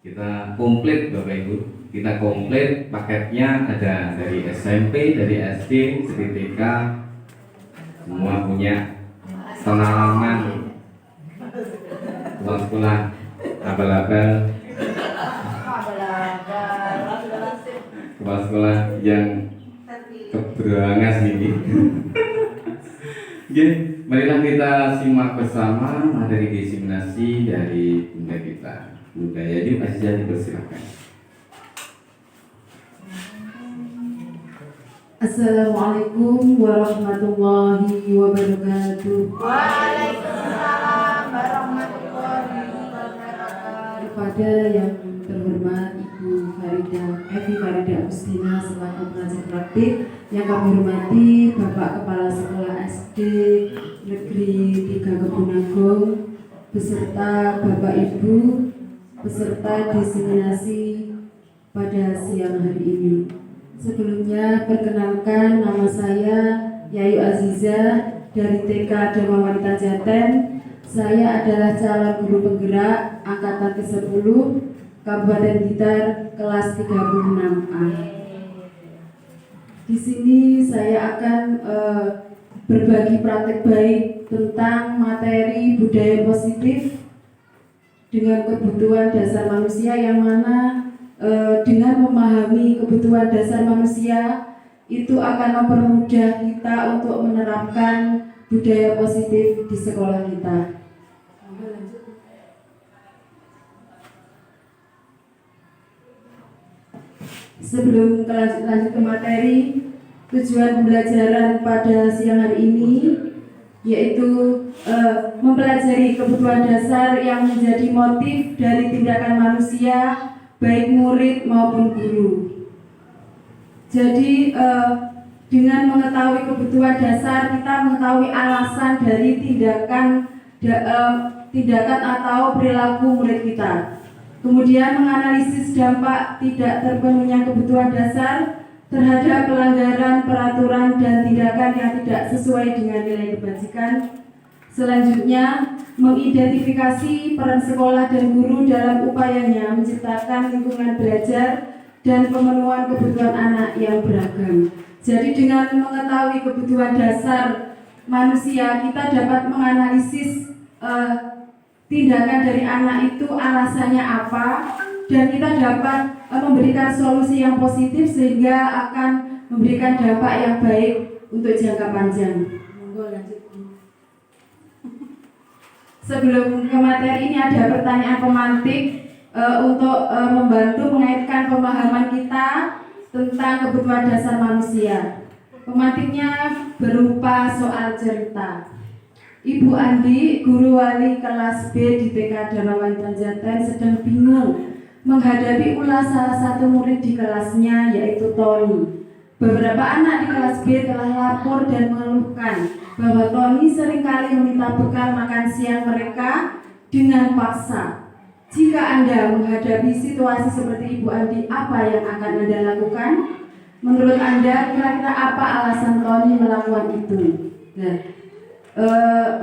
Kita komplit Bapak Ibu. Kita komplit paketnya, ada dari SMP, dari SD, dari TK, semua punya pengalaman pulang sekolah, abal-abal kepala sekolah yang keberangas ini. Oke, marilah kita simak bersama materi diseminasi dari Bunda kita, Bunda Yadi Aziza, dipersilakan. Assalamualaikum warahmatullahi wabarakatuh. Waalaikumsalam warahmatullahi wabarakatuh. Kepada yang terhormat Ibu Evi Farida Agustina selaku pengajar praktik, yang kami hormati Bapak Kepala Sekolah SD Negeri 3 Kebun beserta Bapak Ibu peserta diseminasi pada siang hari ini. Sebelumnya perkenalkan, nama saya Yayu Aziza dari TK Dharma Wanita Jaten. Saya adalah calon guru penggerak angkatan ke-10 Kabupaten Blitar kelas 36A. Di sini saya akan berbagi praktek baik tentang materi budaya positif dengan kebutuhan dasar manusia, yang mana dengan memahami kebutuhan dasar manusia itu akan mempermudah kita untuk menerapkan budaya positif di sekolah kita. Sebelum lanjut ke materi, tujuan pembelajaran pada siang hari ini yaitu mempelajari kebutuhan dasar yang menjadi motif dari tindakan manusia, baik murid maupun guru. Jadi dengan mengetahui kebutuhan dasar, kita mengetahui alasan dari tindakan atau perilaku murid kita. Kemudian menganalisis dampak tidak terpenuhnya kebutuhan dasar terhadap pelanggaran peraturan dan tindakan yang tidak sesuai dengan nilai kebajikan. Selanjutnya, mengidentifikasi peran sekolah dan guru dalam upayanya menciptakan lingkungan belajar dan pemenuhan kebutuhan anak yang beragam. Jadi dengan mengetahui kebutuhan dasar manusia, kita dapat menganalisis tindakan dari anak itu alasannya apa, dan kita dapat memberikan solusi yang positif sehingga akan memberikan dampak yang baik untuk jangka panjang. Monggo lanjut. Sebelum ke materi ini ada pertanyaan pemantik untuk membantu mengaitkan pemahaman kita tentang kebutuhan dasar manusia. Pemantiknya berupa soal cerita. Ibu Andi, guru wali kelas B di TK Dharma Wanita Jaten, sedang bingung menghadapi ulah salah satu murid di kelasnya, yaitu Tony. Beberapa anak di kelas B telah lapor dan mengeluhkan bahwa Tony seringkali meminta bekal makan siang mereka dengan paksa. Jika Anda menghadapi situasi seperti Ibu Andi, apa yang akan Anda lakukan? Menurut Anda, kira-kira apa alasan Tony melakukan itu? Nah,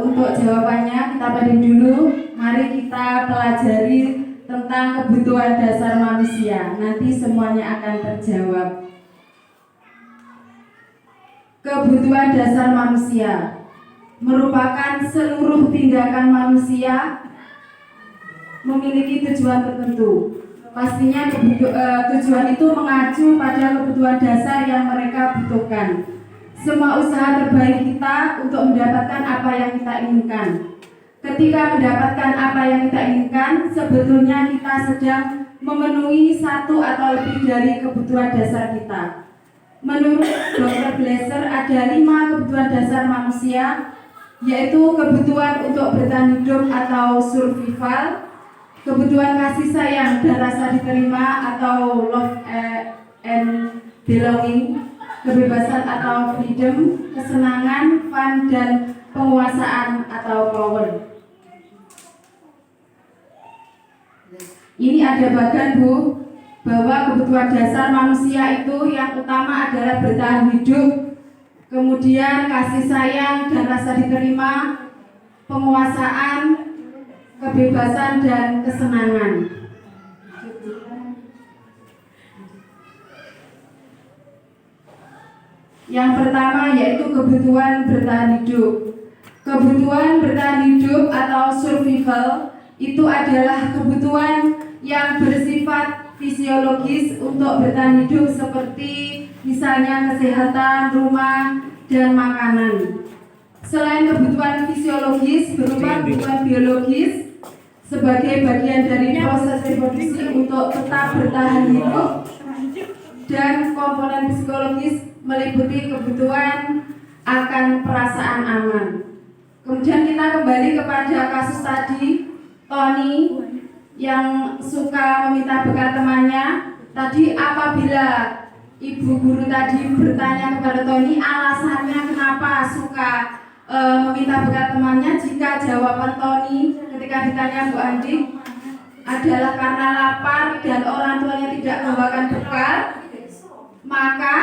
untuk jawabannya kita banding dulu. Mari kita pelajari tentang kebutuhan dasar manusia. Nanti semuanya akan terjawab. Kebutuhan dasar manusia merupakan seluruh tindakan manusia memiliki tujuan tertentu. Pastinya tujuan itu mengacu pada kebutuhan dasar yang mereka butuhkan. Semua usaha terbaik kita untuk mendapatkan apa yang kita inginkan. Ketika mendapatkan apa yang kita inginkan, sebetulnya kita sedang memenuhi satu atau lebih dari kebutuhan dasar kita. Menurut Dr. Glaser, ada 5 kebutuhan dasar manusia, yaitu kebutuhan untuk bertahan hidup atau survival, kebutuhan kasih sayang dan rasa diterima atau love and belonging, kebebasan atau freedom, kesenangan, fun, dan penguasaan atau power. Ini ada bagan, Bu, bahwa kebutuhan dasar manusia itu yang utama adalah bertahan hidup, kemudian kasih sayang dan rasa diterima, penguasaan, kebebasan, dan kesenangan. Yang pertama yaitu kebutuhan bertahan hidup. Kebutuhan bertahan hidup atau survival itu adalah kebutuhan yang bersifat fisiologis untuk bertahan hidup seperti misalnya kesehatan, rumah, dan makanan. Selain kebutuhan fisiologis berupa kebutuhan biologis sebagai bagian dari proses reproduksi untuk tetap bertahan hidup, dan komponen psikologis meliputi kebutuhan akan perasaan aman. Kemudian kita kembali kepada kasus tadi, Tony yang suka meminta bekal temannya. Tadi apabila ibu guru tadi bertanya kepada Tony alasannya kenapa suka meminta bekal temannya, jika jawaban Tony ketika ditanya Bu Andi adalah karena lapar dan orang tuanya tidak membawakan bekal, maka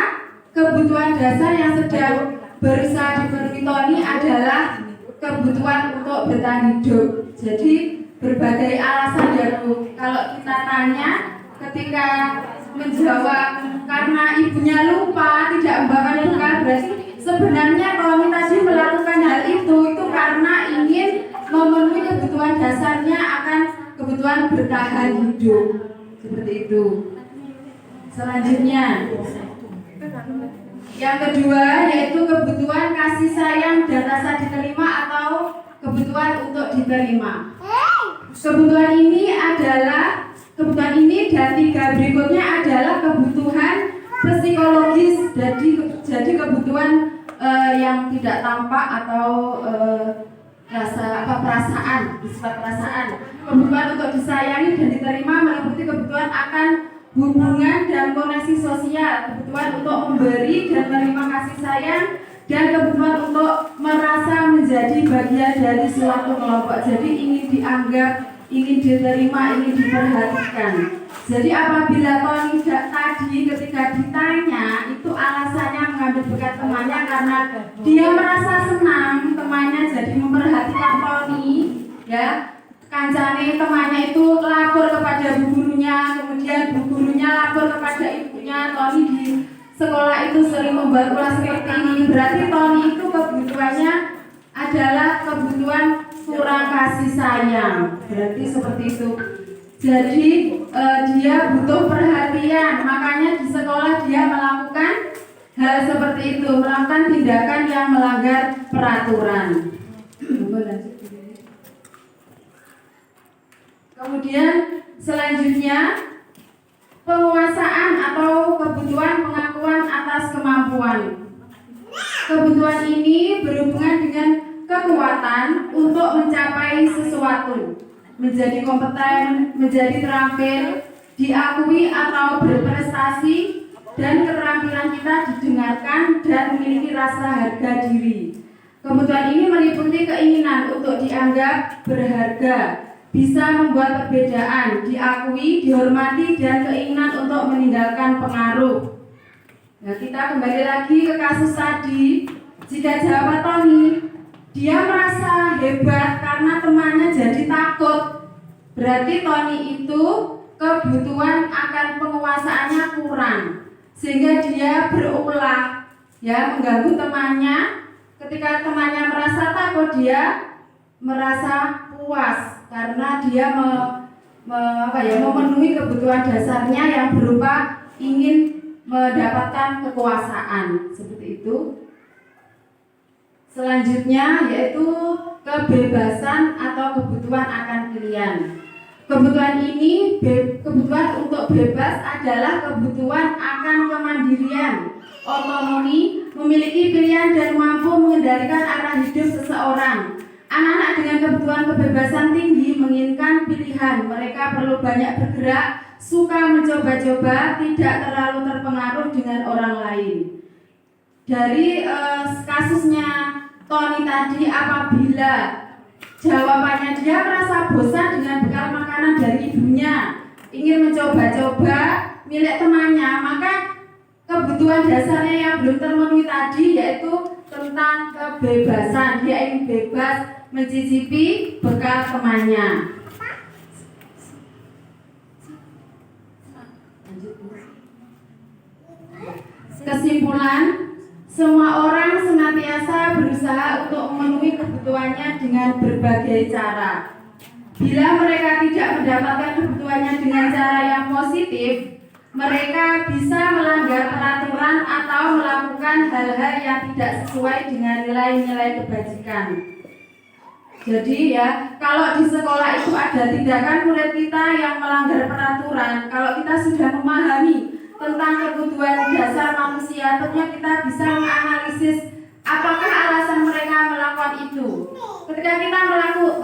kebutuhan dasar yang sedang berusaha dipenuhi Tony adalah kebutuhan untuk bertahan hidup. Jadi berbagai alasan ya Bu. Kalau kita tanya ketika menjawab karena ibunya lupa tidak membawakan bekal, berarti sebenarnya Tony tadi melakukan hal itu karena ingin memenuhi kebutuhan dasarnya akan kebutuhan bertahan hidup. Seperti itu. Selanjutnya yang kedua yaitu kebutuhan kasih sayang dan rasa diterima atau kebutuhan untuk diterima. Kebutuhan ini dan tiga berikutnya adalah kebutuhan psikologis. Jadi kebutuhan yang tidak tampak atau perasaan, bersifat perasaan. Kebutuhan untuk disayangi dan diterima meliputi kebutuhan akan hubungan dan koneksi sosial, kebutuhan untuk memberi dan menerima kasih sayang, dan kebutuhan untuk merasa menjadi bagian dari suatu kelompok. Jadi ingin dianggap, ingin diterima, ingin diperhatikan. Jadi apabila Tony tadi ketika ditanya itu alasannya mengambil bekal temannya karena dia merasa senang temannya jadi memperhatikan Tony, ya. Kancane temannya itu lapor kepada bu gurunya, kemudian bu gurunya lapor kepada ibunya. Tony di sekolah itu sering membuat ulah seperti ini. Berarti Tony itu kebutuhannya adalah kebutuhan kurang kasih sayang. Berarti seperti itu. Jadi dia butuh perhatian. Makanya di sekolah dia melakukan hal seperti itu, melakukan tindakan yang melanggar peraturan. Kemudian selanjutnya penguasaan atau kebutuhan pengakuan atas kemampuan. Kebutuhan ini berhubungan dengan kekuatan untuk mencapai sesuatu, menjadi kompeten, menjadi terampil, diakui atau berprestasi, dan keterampilan kita didengarkan dan memiliki rasa harga diri. Kebutuhan ini meliputi keinginan untuk dianggap berharga, bisa membuat perbedaan, diakui, dihormati, dan keinginan untuk meninggalkan pengaruh. Nah, kita kembali lagi ke kasus tadi. Jika jawaban Tony, dia merasa hebat karena temannya jadi takut, berarti Tony itu kebutuhan akan penguasaannya kurang, sehingga dia berulah, ya, mengganggu temannya. Ketika temannya merasa takut, dia merasa puas karena dia memenuhi kebutuhan dasarnya yang berupa ingin mendapatkan kekuasaan, seperti itu. Selanjutnya yaitu kebebasan atau kebutuhan akan pilihan. Kebutuhan ini, kebutuhan untuk bebas adalah kebutuhan akan kemandirian, otonomi, memiliki pilihan dan mampu mengendalikan arah hidup seseorang. Anak-anak dengan kebutuhan kebebasan tinggi menginginkan pilihan. Mereka perlu banyak bergerak, suka mencoba-coba, tidak terlalu terpengaruh dengan orang lain. Dari kasusnya Tony tadi, apabila jawabannya dia merasa bosan dengan bekal makanan dari ibunya, ingin mencoba-coba milik temannya, maka kebutuhan dasarnya yang belum terpenuhi tadi yaitu tentang kebebasan. Dia ingin bebas mencicipi bekal temannya. Kesimpulan, Semua orang senantiasa berusaha untuk memenuhi kebutuhannya dengan berbagai cara. Bila mereka tidak mendapatkan kebutuhannya dengan cara yang positif, mereka bisa melanggar peraturan atau melakukan hal-hal yang tidak sesuai dengan nilai-nilai kebajikan. Jadi ya, kalau di sekolah itu ada tindakan murid kita yang melanggar peraturan, kalau kita sudah memahami tentang kebutuhan dasar manusia, tentunya kita bisa menganalisis apakah alasan mereka melakukan itu. Ketika kita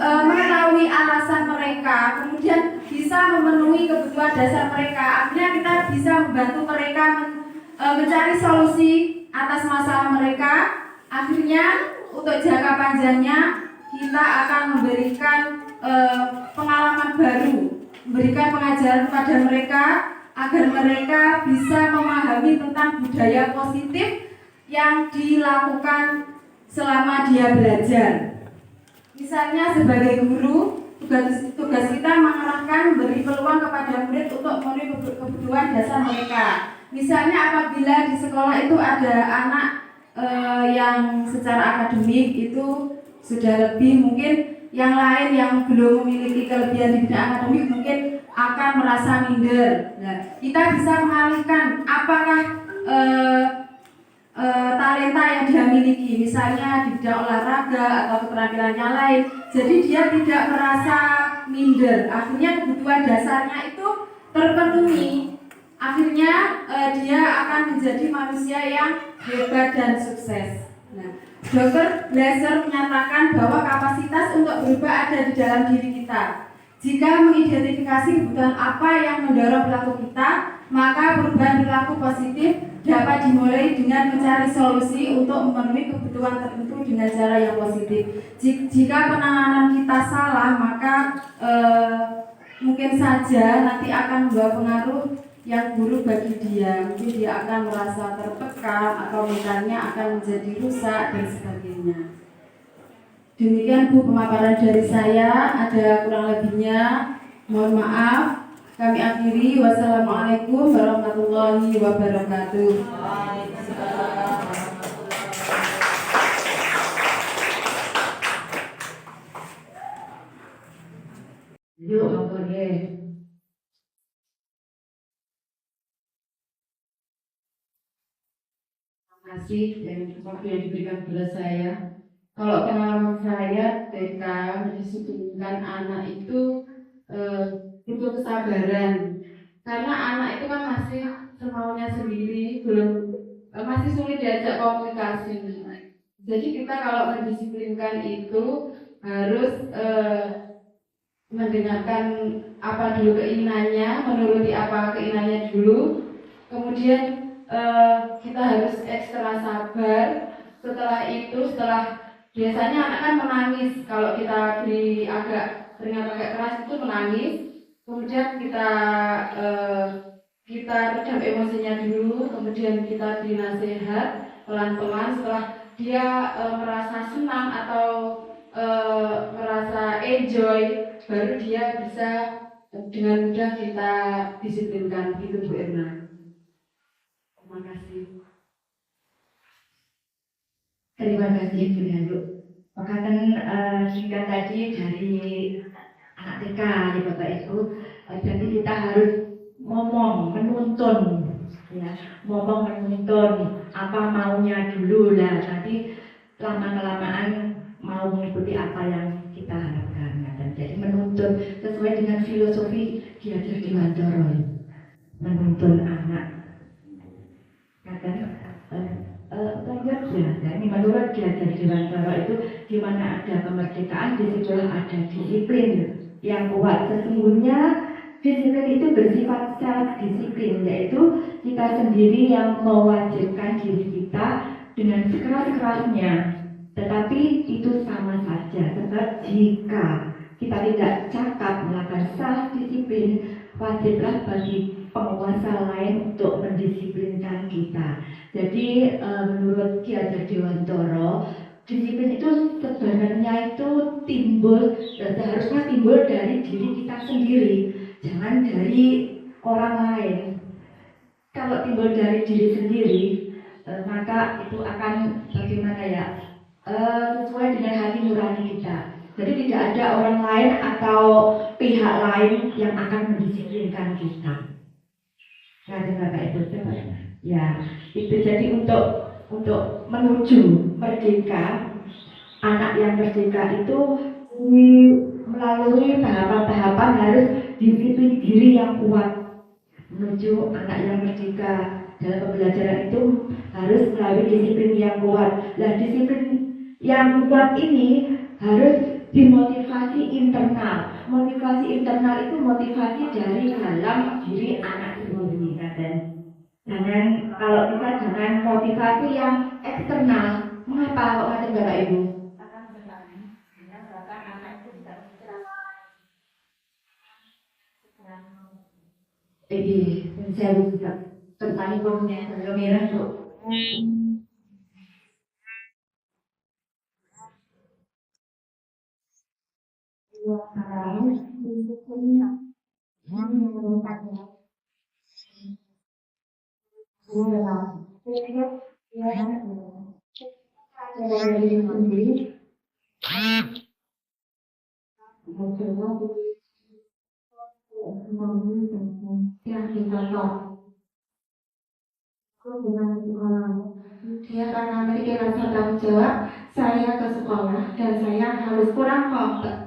mengetahui alasan mereka, kemudian bisa memenuhi kebutuhan dasar mereka, akhirnya kita bisa membantu mereka mencari solusi atas masalah mereka. Akhirnya untuk jangka panjangnya kita akan memberikan pengalaman baru, memberikan pengajaran kepada mereka agar mereka bisa memahami tentang budaya positif yang dilakukan selama dia belajar. Misalnya sebagai guru, tugas kita mengarahkan, memberi peluang kepada murid untuk memenuhi kebutuhan dasar mereka. Misalnya apabila di sekolah itu ada anak yang secara akademik itu sudah lebih, mungkin yang lain yang belum memiliki kelebihan di bidang akademik mungkin akan merasa minder. Nah, kita bisa mengalihkan apakah talenta yang dia miliki, misalnya di bidang olahraga atau keterampilannya lain, jadi dia tidak merasa minder. Akhirnya kebutuhan dasarnya itu terpenuhi. Akhirnya dia akan menjadi manusia yang hebat dan sukses. Nah, Dr. Glaser menyatakan bahwa kapasitas untuk berubah ada di dalam diri kita. Jika mengidentifikasi kebutuhan apa yang mendorong perilaku kita, maka perubahan perilaku positif dapat dimulai dengan mencari solusi untuk memenuhi kebutuhan tertentu dengan cara yang positif. Jika penanganan kita salah, maka mungkin saja nanti akan membawa pengaruh yang buruk bagi dia. Mungkin dia akan merasa tertekan atau mentalnya akan menjadi rusak dan sebagainya. Demikian Bu pemaparan dari saya, ada kurang lebihnya mohon maaf. Kami akhiri, wassalamualaikum warahmatullahi wabarakatuh. Yuk, ampun Terima kasih dan waktu yang diberikan kepada saya. Kalau pengalaman saya TK mendisiplinkan anak itu butuh kesabaran, karena anak itu kan masih semaunya sendiri, masih sulit diajak komunikasi. Jadi kita kalau mendisiplinkan itu harus mendengarkan apa dulu keinginannya, menuruti apa keinginannya dulu, kemudian kita harus ekstra sabar. Setelah biasanya anak kan menangis, kalau kita beri agak keras itu menangis, kemudian kita redam emosinya dulu, kemudian kita beri nasihat pelan-pelan. Setelah dia merasa senang atau merasa enjoy, baru dia bisa dengan mudah kita disiplinkan. Gitu Bu Erna. Terima kasih. Terima kasih Bu Yandu. Perkataan singkat tadi dari anak TK ya Bapak Ibu. Jadi kita harus ngomong, menuntun, ya, menuntun apa maunya dulu lah. Nanti lama-kelamaan mau mengikuti apa yang kita harapkan. Dan jadi menuntun sesuai dengan filosofi Ki Hajar Dewantara, menuntun anak. Lanjut ya, ini menurut Ki Hajar Dewantara itu di mana ada kemerdekaan, di situ ada disiplin yang kuat. Sesungguhnya disiplin itu bersifat self disiplin, yaitu kita sendiri yang mewajibkan diri kita dengan sekeras-kerasnya. Tetapi itu sama saja, sebab jika kita tidak cakap melakukan self disiplin, wajiblah bagi penguasa lain untuk mendisiplinkan kita. Jadi menurut Ki Hajar Dewantara, disiplin itu sebenarnya itu timbul dan seharusnya timbul dari diri kita sendiri, jangan dari orang lain. Kalau timbul dari diri sendiri, maka itu akan bagaimana ya, sesuai dengan hati nurani kita. Jadi tidak ada orang lain atau pihak lain yang akan mendisiplinkan kita. Nah, Bapak Ibu, ya itu jadi untuk menuju merdeka, anak yang merdeka itu melalui tahapan-tahapan harus disiplin diri yang kuat. Menuju anak yang merdeka dalam pembelajaran itu harus melalui disiplin yang kuat. Nah, disiplin yang kuat ini harus dimotivasi internal. Motivasi internal itu motivasi dari dalam diri anak sendiri. Dan kalau kita jangan motivasi yang eksternal. Mengapa kok ada Bapak Ibu? Saya buka tentang ibunya merah tuh. Dia karena memiliki rasa tanggung jawab, saya ke sekolah dan saya harus kurang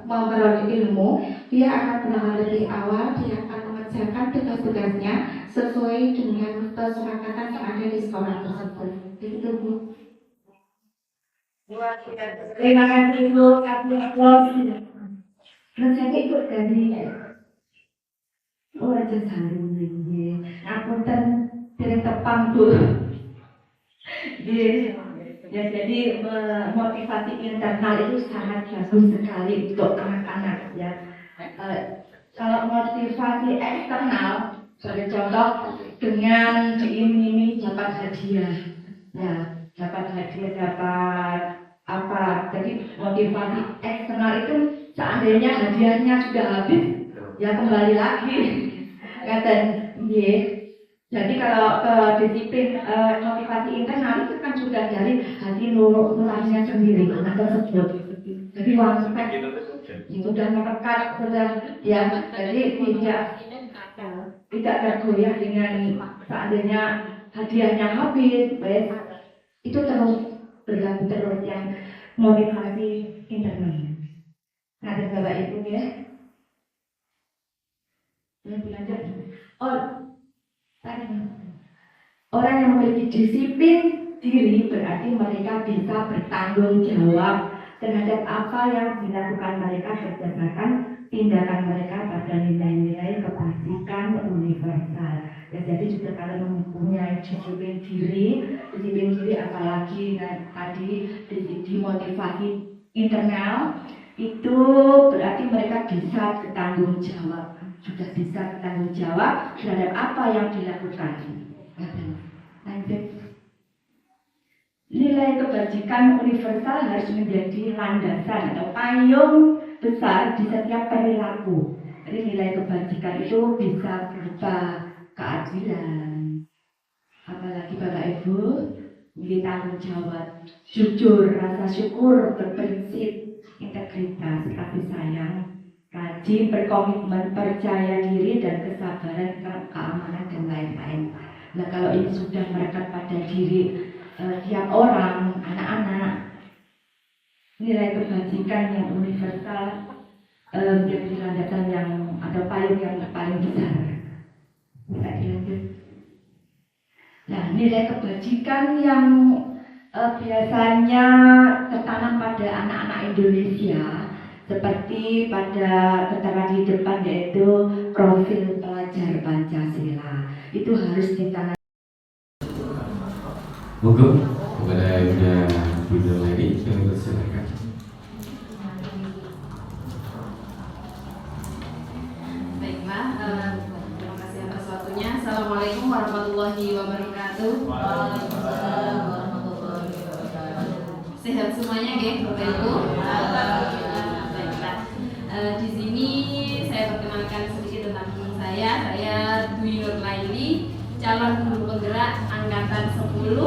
memperoleh ilmu. Dia akan berangkat lebih awal, dia akan mengerjakan tugas-tugasnya sesuai dengan kesepakatan yang ada di sekolah tersebut. Itu Bu. Terima kasih Bu, kasih aplaus. Terus saya ikut dari aja saling ini. Aku sering tepang Bu. Ya, jadi motivasi internal itu sangat bagus sekali untuk anak-anak ya. Kalau motivasi eksternal, sebagai contoh dengan diiming-imingi dapat hadiah, ya dapat hadiah, dapat apa. Jadi motivasi eksternal itu seandainya hadiahnya sudah habis, ya kembali lagi. Kata dia. Jadi kalau disiplin motivasi internal itu kan sudah dari hati nuraninya sendiri anak tersebut. Jadi uang spek sudah merekat, sudah ya, jadi tidak tergoyah dengan seandainya hadiahnya habis, baik itu terus berlaku terus yang motivasi internal. Nah, Bapak Ibu ya, belajar. Orang yang memiliki disiplin diri berarti mereka bisa bertanggung jawab terhadap apa yang dilakukan mereka berdasarkan tindakan mereka pada nilai-nilai kebajikan universal. Ya, jadi juga kalau mempunyai disiplin diri apalagi tadi dimotivasi internal itu berarti mereka bisa bertanggung jawab. Sudah bisa bertanggung jawab terhadap apa yang dilakukan. Lanjut. Nilai kebajikan universal harus menjadi landasan atau payung besar di setiap perilaku. Jadi nilai kebajikan itu bisa berupa keadilan, apalagi Bapak Ibu, nilai tanggung jawab, jujur, rasa syukur, berprinsip, integritas, kasih sayang, rajin, berkomitmen, percaya diri, dan kesabaran, keamanan, dan lain-lain. Nah, kalau ini sudah melekat pada diri tiap orang, anak-anak, nilai kebajikan yang universal menjadi landasan yang ada payung yang paling besar. Kita dilanjut. Nah, nilai kebajikan yang biasanya tertanam pada anak-anak Indonesia seperti pada keterangan di depan, yaitu profil pelajar Pancasila, itu harus ditanam. Monggo kepada Bunda Lady, kami persilakan. Baiklah, terima kasih atas waktunya. Assalamualaikum warahmatullahi wabarakatuh. Waalaikumsalam warahmatullahi wabarakatuh. Sehat semuanya, ya, Bapak Ibu. Di sini saya perkenalkan sedikit tentang teman saya Dwi Nur Laili, calon guru penggerak angkatan 10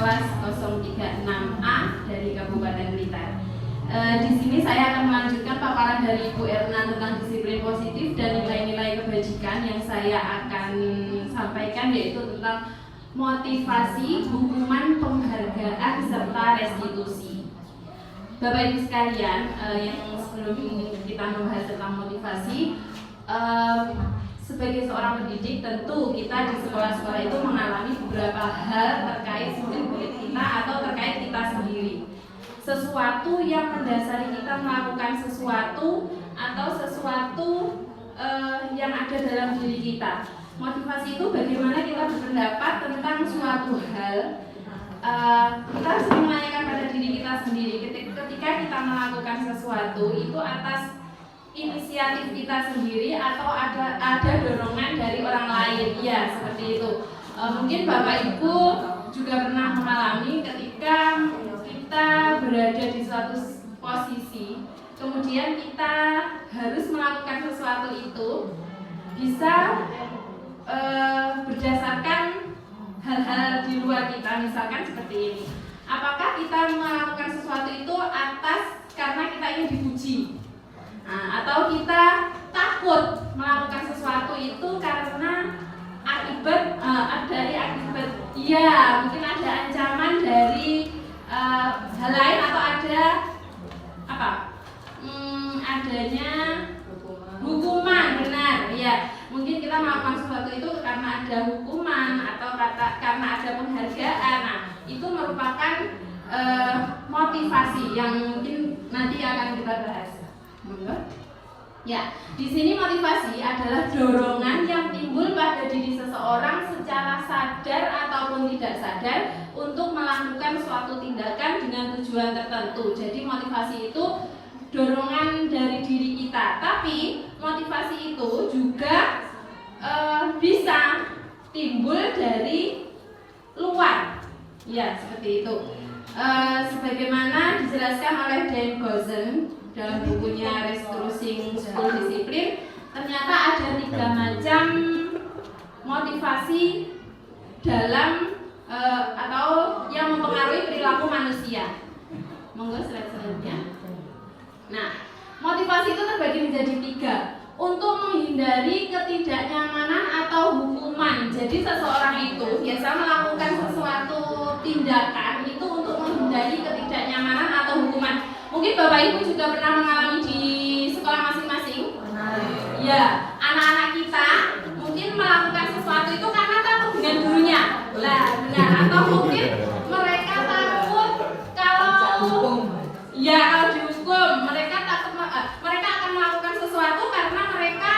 kelas 036A dari Kabupaten Blitar. Di sini saya akan melanjutkan paparan dari Ibu Erna tentang disiplin positif dan nilai-nilai kebajikan yang saya akan sampaikan, yaitu tentang motivasi, hukuman, penghargaan, serta restitusi. Bapak Ibu sekalian, yang sebelum kita membahas tentang motivasi, sebagai seorang pendidik tentu kita di sekolah-sekolah itu mengalami beberapa hal terkait murid-murid kita atau terkait kita sendiri. Sesuatu yang mendasari kita melakukan sesuatu atau sesuatu yang ada dalam diri kita. Motivasi itu bagaimana kita berpendapat tentang suatu hal. Kita harus menanyakan pada diri kita sendiri ketika kita melakukan sesuatu itu atas inisiatif kita sendiri atau ada dorongan dari orang lain. Ya, seperti itu. Mungkin Bapak Ibu juga pernah mengalami ketika kita berada di suatu posisi, kemudian kita harus melakukan sesuatu itu bisa berdasarkan hal-hal di luar kita, misalkan seperti ini. Apakah kita melakukan sesuatu itu karena kita ingin dipuji? Atau kita takut melakukan sesuatu itu karena akibat mungkin ada ancaman dari hal lain atau ada adanya hukuman, benar ya. Mungkin kita melakukan sesuatu itu karena ada hukuman atau karena ada penghargaan. Nah, itu merupakan motivasi yang mungkin nanti akan kita bahas. Ya, di sini motivasi adalah dorongan yang timbul pada diri seseorang secara sadar ataupun tidak sadar untuk melakukan suatu tindakan dengan tujuan tertentu. Jadi motivasi itu dorongan dari diri kita, tapi motivasi itu juga bisa timbul dari luar. Ya, seperti itu. Sebagaimana dijelaskan oleh Dan Gozen dalam bukunya Restoring School Discipline, ternyata ada 3 macam motivasi dalam atau yang mempengaruhi perilaku manusia. Monggo slide selanjutnya. Nah, motivasi itu terbagi menjadi 3 untuk menghindari ketidaknyamanan atau hukuman. Jadi seseorang itu biasa melakukan sesuatu tindakan itu untuk menghindari ketidaknyamanan atau hukuman. Mungkin Bapak Ibu juga pernah mengalami di sekolah masing-masing. Ya, anak-anak kita mungkin melakukan sesuatu itu karena takut dengan gurunya. Lah, benar. Atau mungkin mereka takut kalau dihukum. Mereka akan melakukan sesuatu karena mereka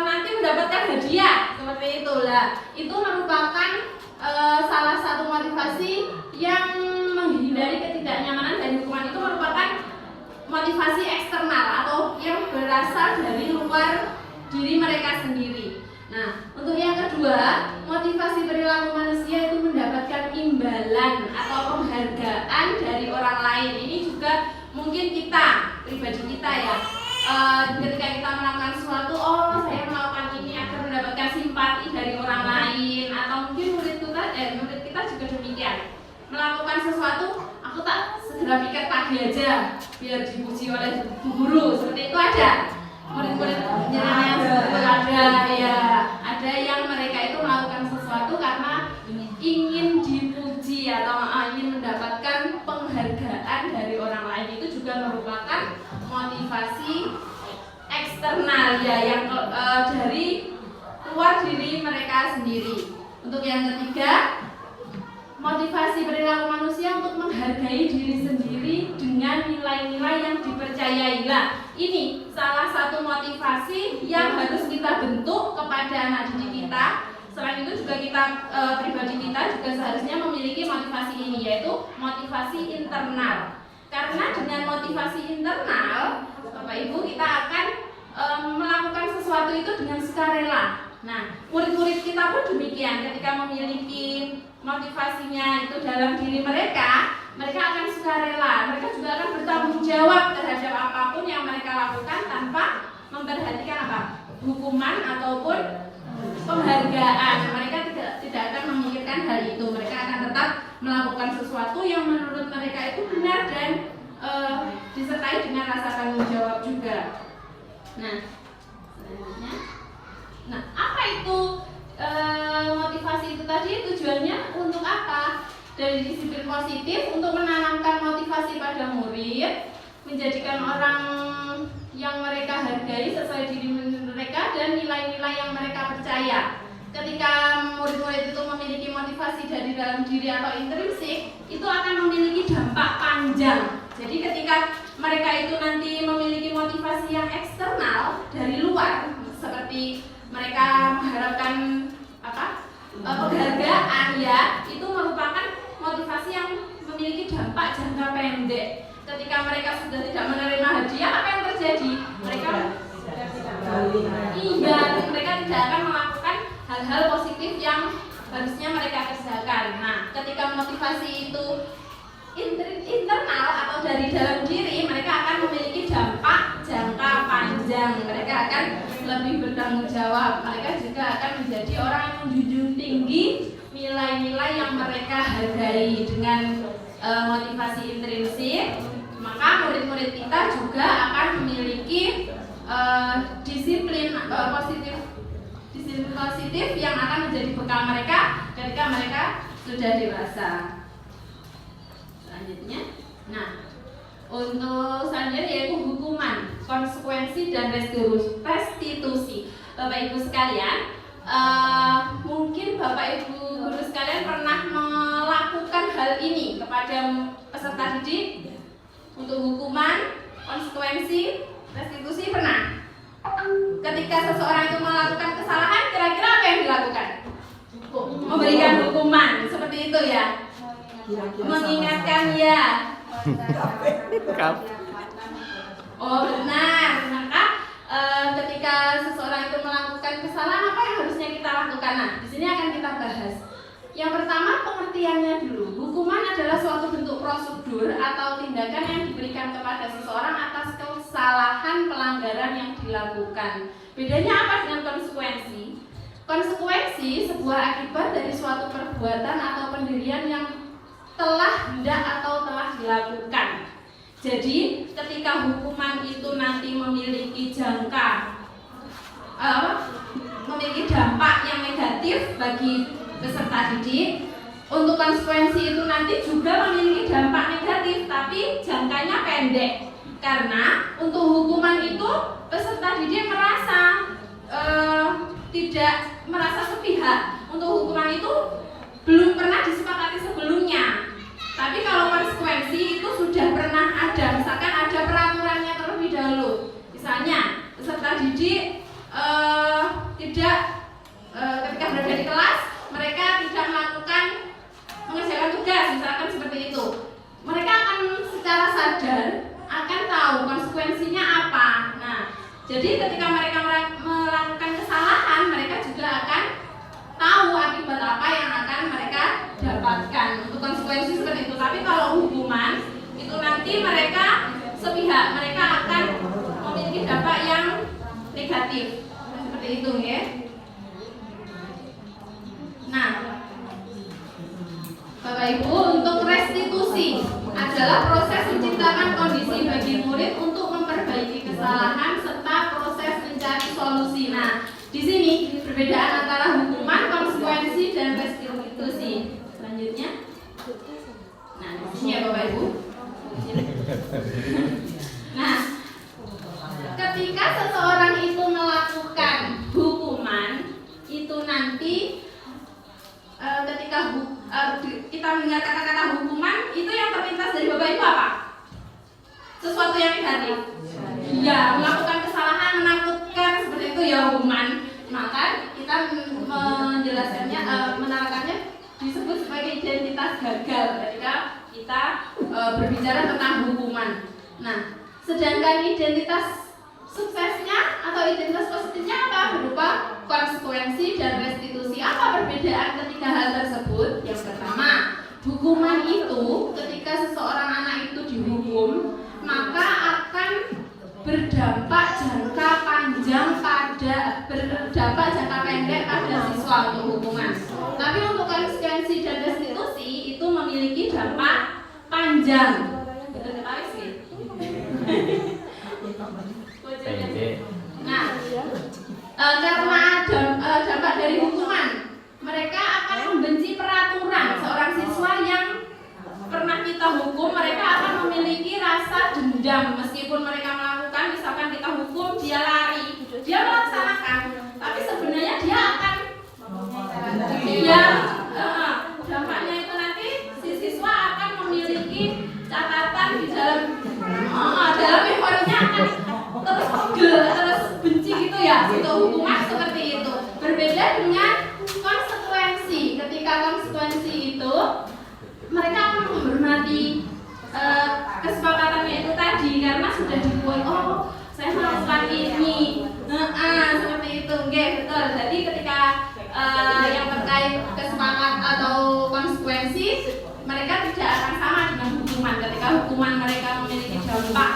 nanti mendapatkan hadiah. Seperti itulah. Itu merupakan salah satu motivasi yang menghindari ketidaknyamanan dan hukuman. Itu merupakan motivasi eksternal atau yang berasal dari luar diri mereka sendiri. Nah, untuk yang kedua, motivasi perilaku manusia itu mendapatkan imbalan atau penghargaan dari orang lain. Ini juga mungkin kita, pribadi kita ya, ketika kita melakukan sesuatu, saya melakukan ini agar mendapatkan simpati dari orang lain. Atau mungkin murid kita juga demikian, melakukan sesuatu, aku tak segera pikir pagi aja biar dipuji oleh guru. Seperti itu ada murid-murid yang ada yang mereka itu melakukan sesuatu karena ingin dipuji atau ingin mendapatkan penghargaan dari orang lain. Itu juga merupakan motivasi eksternal ya, yang dari luar diri mereka sendiri. Untuk yang ketiga, motivasi perilaku manusia untuk menghargai diri sendiri dengan nilai-nilai yang dipercayai. Lah, ini salah satu motivasi yang harus kita bentuk kepada anak didik kita. Selain itu juga kita, pribadi kita juga seharusnya memiliki motivasi ini, yaitu motivasi internal. Karena dengan motivasi internal, Bapak Ibu, kita akan melakukan sesuatu itu dengan sukarela. Nah, murid-murid kita pun demikian, ketika memiliki motivasinya itu dalam diri mereka akan sukarela. Mereka juga akan bertanggung jawab terhadap apapun yang mereka lakukan tanpa memperhatikan hukuman ataupun penghargaan. Mereka tidak akan memikirkan hal itu. Mereka akan tetap melakukan sesuatu yang menurut mereka itu benar dan disertai dengan rasa tanggung jawab juga. Nah, selanjutnya, apa itu motivasi itu tadi? Tujuannya untuk apa? Dari disiplin positif untuk menanamkan motivasi pada murid, menjadikan orang yang mereka hargai sesuai diri mereka dan nilai-nilai yang mereka percaya. Ketika murid-murid itu memiliki motivasi dari dalam diri atau intrinsik, itu akan memiliki dampak panjang. Jadi ketika mereka itu nanti memiliki motivasi yang eksternal dari luar, seperti mereka mengharapkan penghargaan, ya, itu merupakan motivasi yang memiliki dampak jangka pendek. Ketika mereka sudah tidak menerima hadiah, apa yang terjadi? Mereka tidak akan melakukan hal-hal positif yang harusnya mereka kerjakan. Nah, ketika motivasi itu internal atau dari dalam diri, mereka akan memiliki dampak jangka panjang. Mereka akan lebih bertanggung jawab. Mereka juga akan menjadi orang yang menjunjung tinggi nilai-nilai yang mereka hargai. Dengan motivasi intrinsik, maka murid-murid kita juga akan memiliki disiplin positif yang akan menjadi bekal mereka ketika mereka sudah dewasa. Selanjutnya, untuk selanjutnya yaitu hukuman, konsekuensi dan restitusi. Bapak Ibu sekalian, mungkin Bapak Ibu guru sekalian pernah melakukan hal ini kepada peserta didik. Untuk hukuman, konsekuensi, restitusi pernah. Ketika seseorang itu melakukan kesalahan, kira-kira apa yang dilakukan? Memberikan hukuman, seperti itu ya. Mengingatkan, ya. Oh benar. Maka ketika seseorang itu melakukan kesalahan, apa yang harusnya kita lakukan? Nah, di sini akan kita bahas. Yang pertama, pengertiannya dulu. Hukuman adalah suatu bentuk prosedur atau tindakan yang diberikan kepada seseorang atas kesalahan pelanggaran yang dilakukan. Bedanya apa dengan konsekuensi? Konsekuensi sebuah akibat dari suatu perbuatan atau pendirian yang telah hendak atau telah dilakukan. Jadi, ketika hukuman itu nanti memiliki memiliki dampak yang negatif bagi peserta didik, untuk konsekuensi itu nanti juga memiliki dampak negatif, tapi jangkanya pendek. Karena untuk hukuman itu peserta didik merasa tidak merasa sepihak. Untuk hukuman itu belum pernah disepakati sebelumnya. Tapi kalau konsekuensi itu sudah pernah ada, misalkan ada peraturannya terlebih dahulu. Misalnya peserta didik ketika berada di kelas, mereka tidak mengerjakan tugas, misalkan seperti itu. Mereka akan secara sadar akan tahu konsekuensinya apa. Nah, jadi ketika mereka melakukan kesalahan, mereka juga akan tahu akibat apa yang akan mereka dapatkan. Untuk konsekuensi seperti itu. Tapi kalau hukuman itu nanti mereka sepihak, mereka akan memiliki dampak yang negatif. Seperti itu, ya. Nah, Bapak Ibu, untuk restitusi adalah proses menciptakan kondisi bagi murid untuk memperbaiki kesalahan serta proses mencari solusi. Nah, di sini perbedaan antara hukuman, konsekuensi, dan restitusi. Selanjutnya, nah di sini ya Bapak Ibu. Nah, ketika seseorang itu melakukan hukuman, itu nanti ketika kita mendengar kata-kata hukuman, itu yang terlintas dari Bapak Ibu apa? Sesuatu yang negatif. Ya, melakukan kesalahan, menakutkan, seperti itu ya hukuman. Maka kita menjelaskannya, menerangkannya disebut sebagai identitas gagal ketika kita berbicara tentang hukuman. Nah, sedangkan identitas suksesnya atau identitas positifnya apa? Berupa konsekuensi dan restitusi. Apa perbedaan ketiga hal tersebut? Yang pertama, hukuman itu ketika seseorang anak itu dihukum, maka akan berdampak jangka pendek pada siswa untuk hukuman. Tapi untuk konsekuensi dan restitusi itu memiliki panjang. Betul sekali sih. Nah, karena dampak dari hukuman, mereka akan membenci peraturan. Seorang siswa yang pernah kita hukum, mereka akan memiliki rasa dendam meskipun mereka melakukan, misalkan kita hukum, dia lari, dia melaksanakan, tapi sebenarnya dia akan dampaknya itu nanti si siswa akan memiliki catatan di dalam memorinya akan terus pegel, terus benci gitu ya untuk hukuman seperti itu. Berbeda dengan konsekuensi. Ketika konsekuensi itu mereka akan menghormati kesepakatannya itu tadi karena sudah dibuat, oh saya melakukan ini, seperti itu, betul. Jadi ketika yang terkait kesepakatan atau konsekuensi, mereka tidak akan sama dengan hukuman. Ketika hukuman mereka memiliki dampak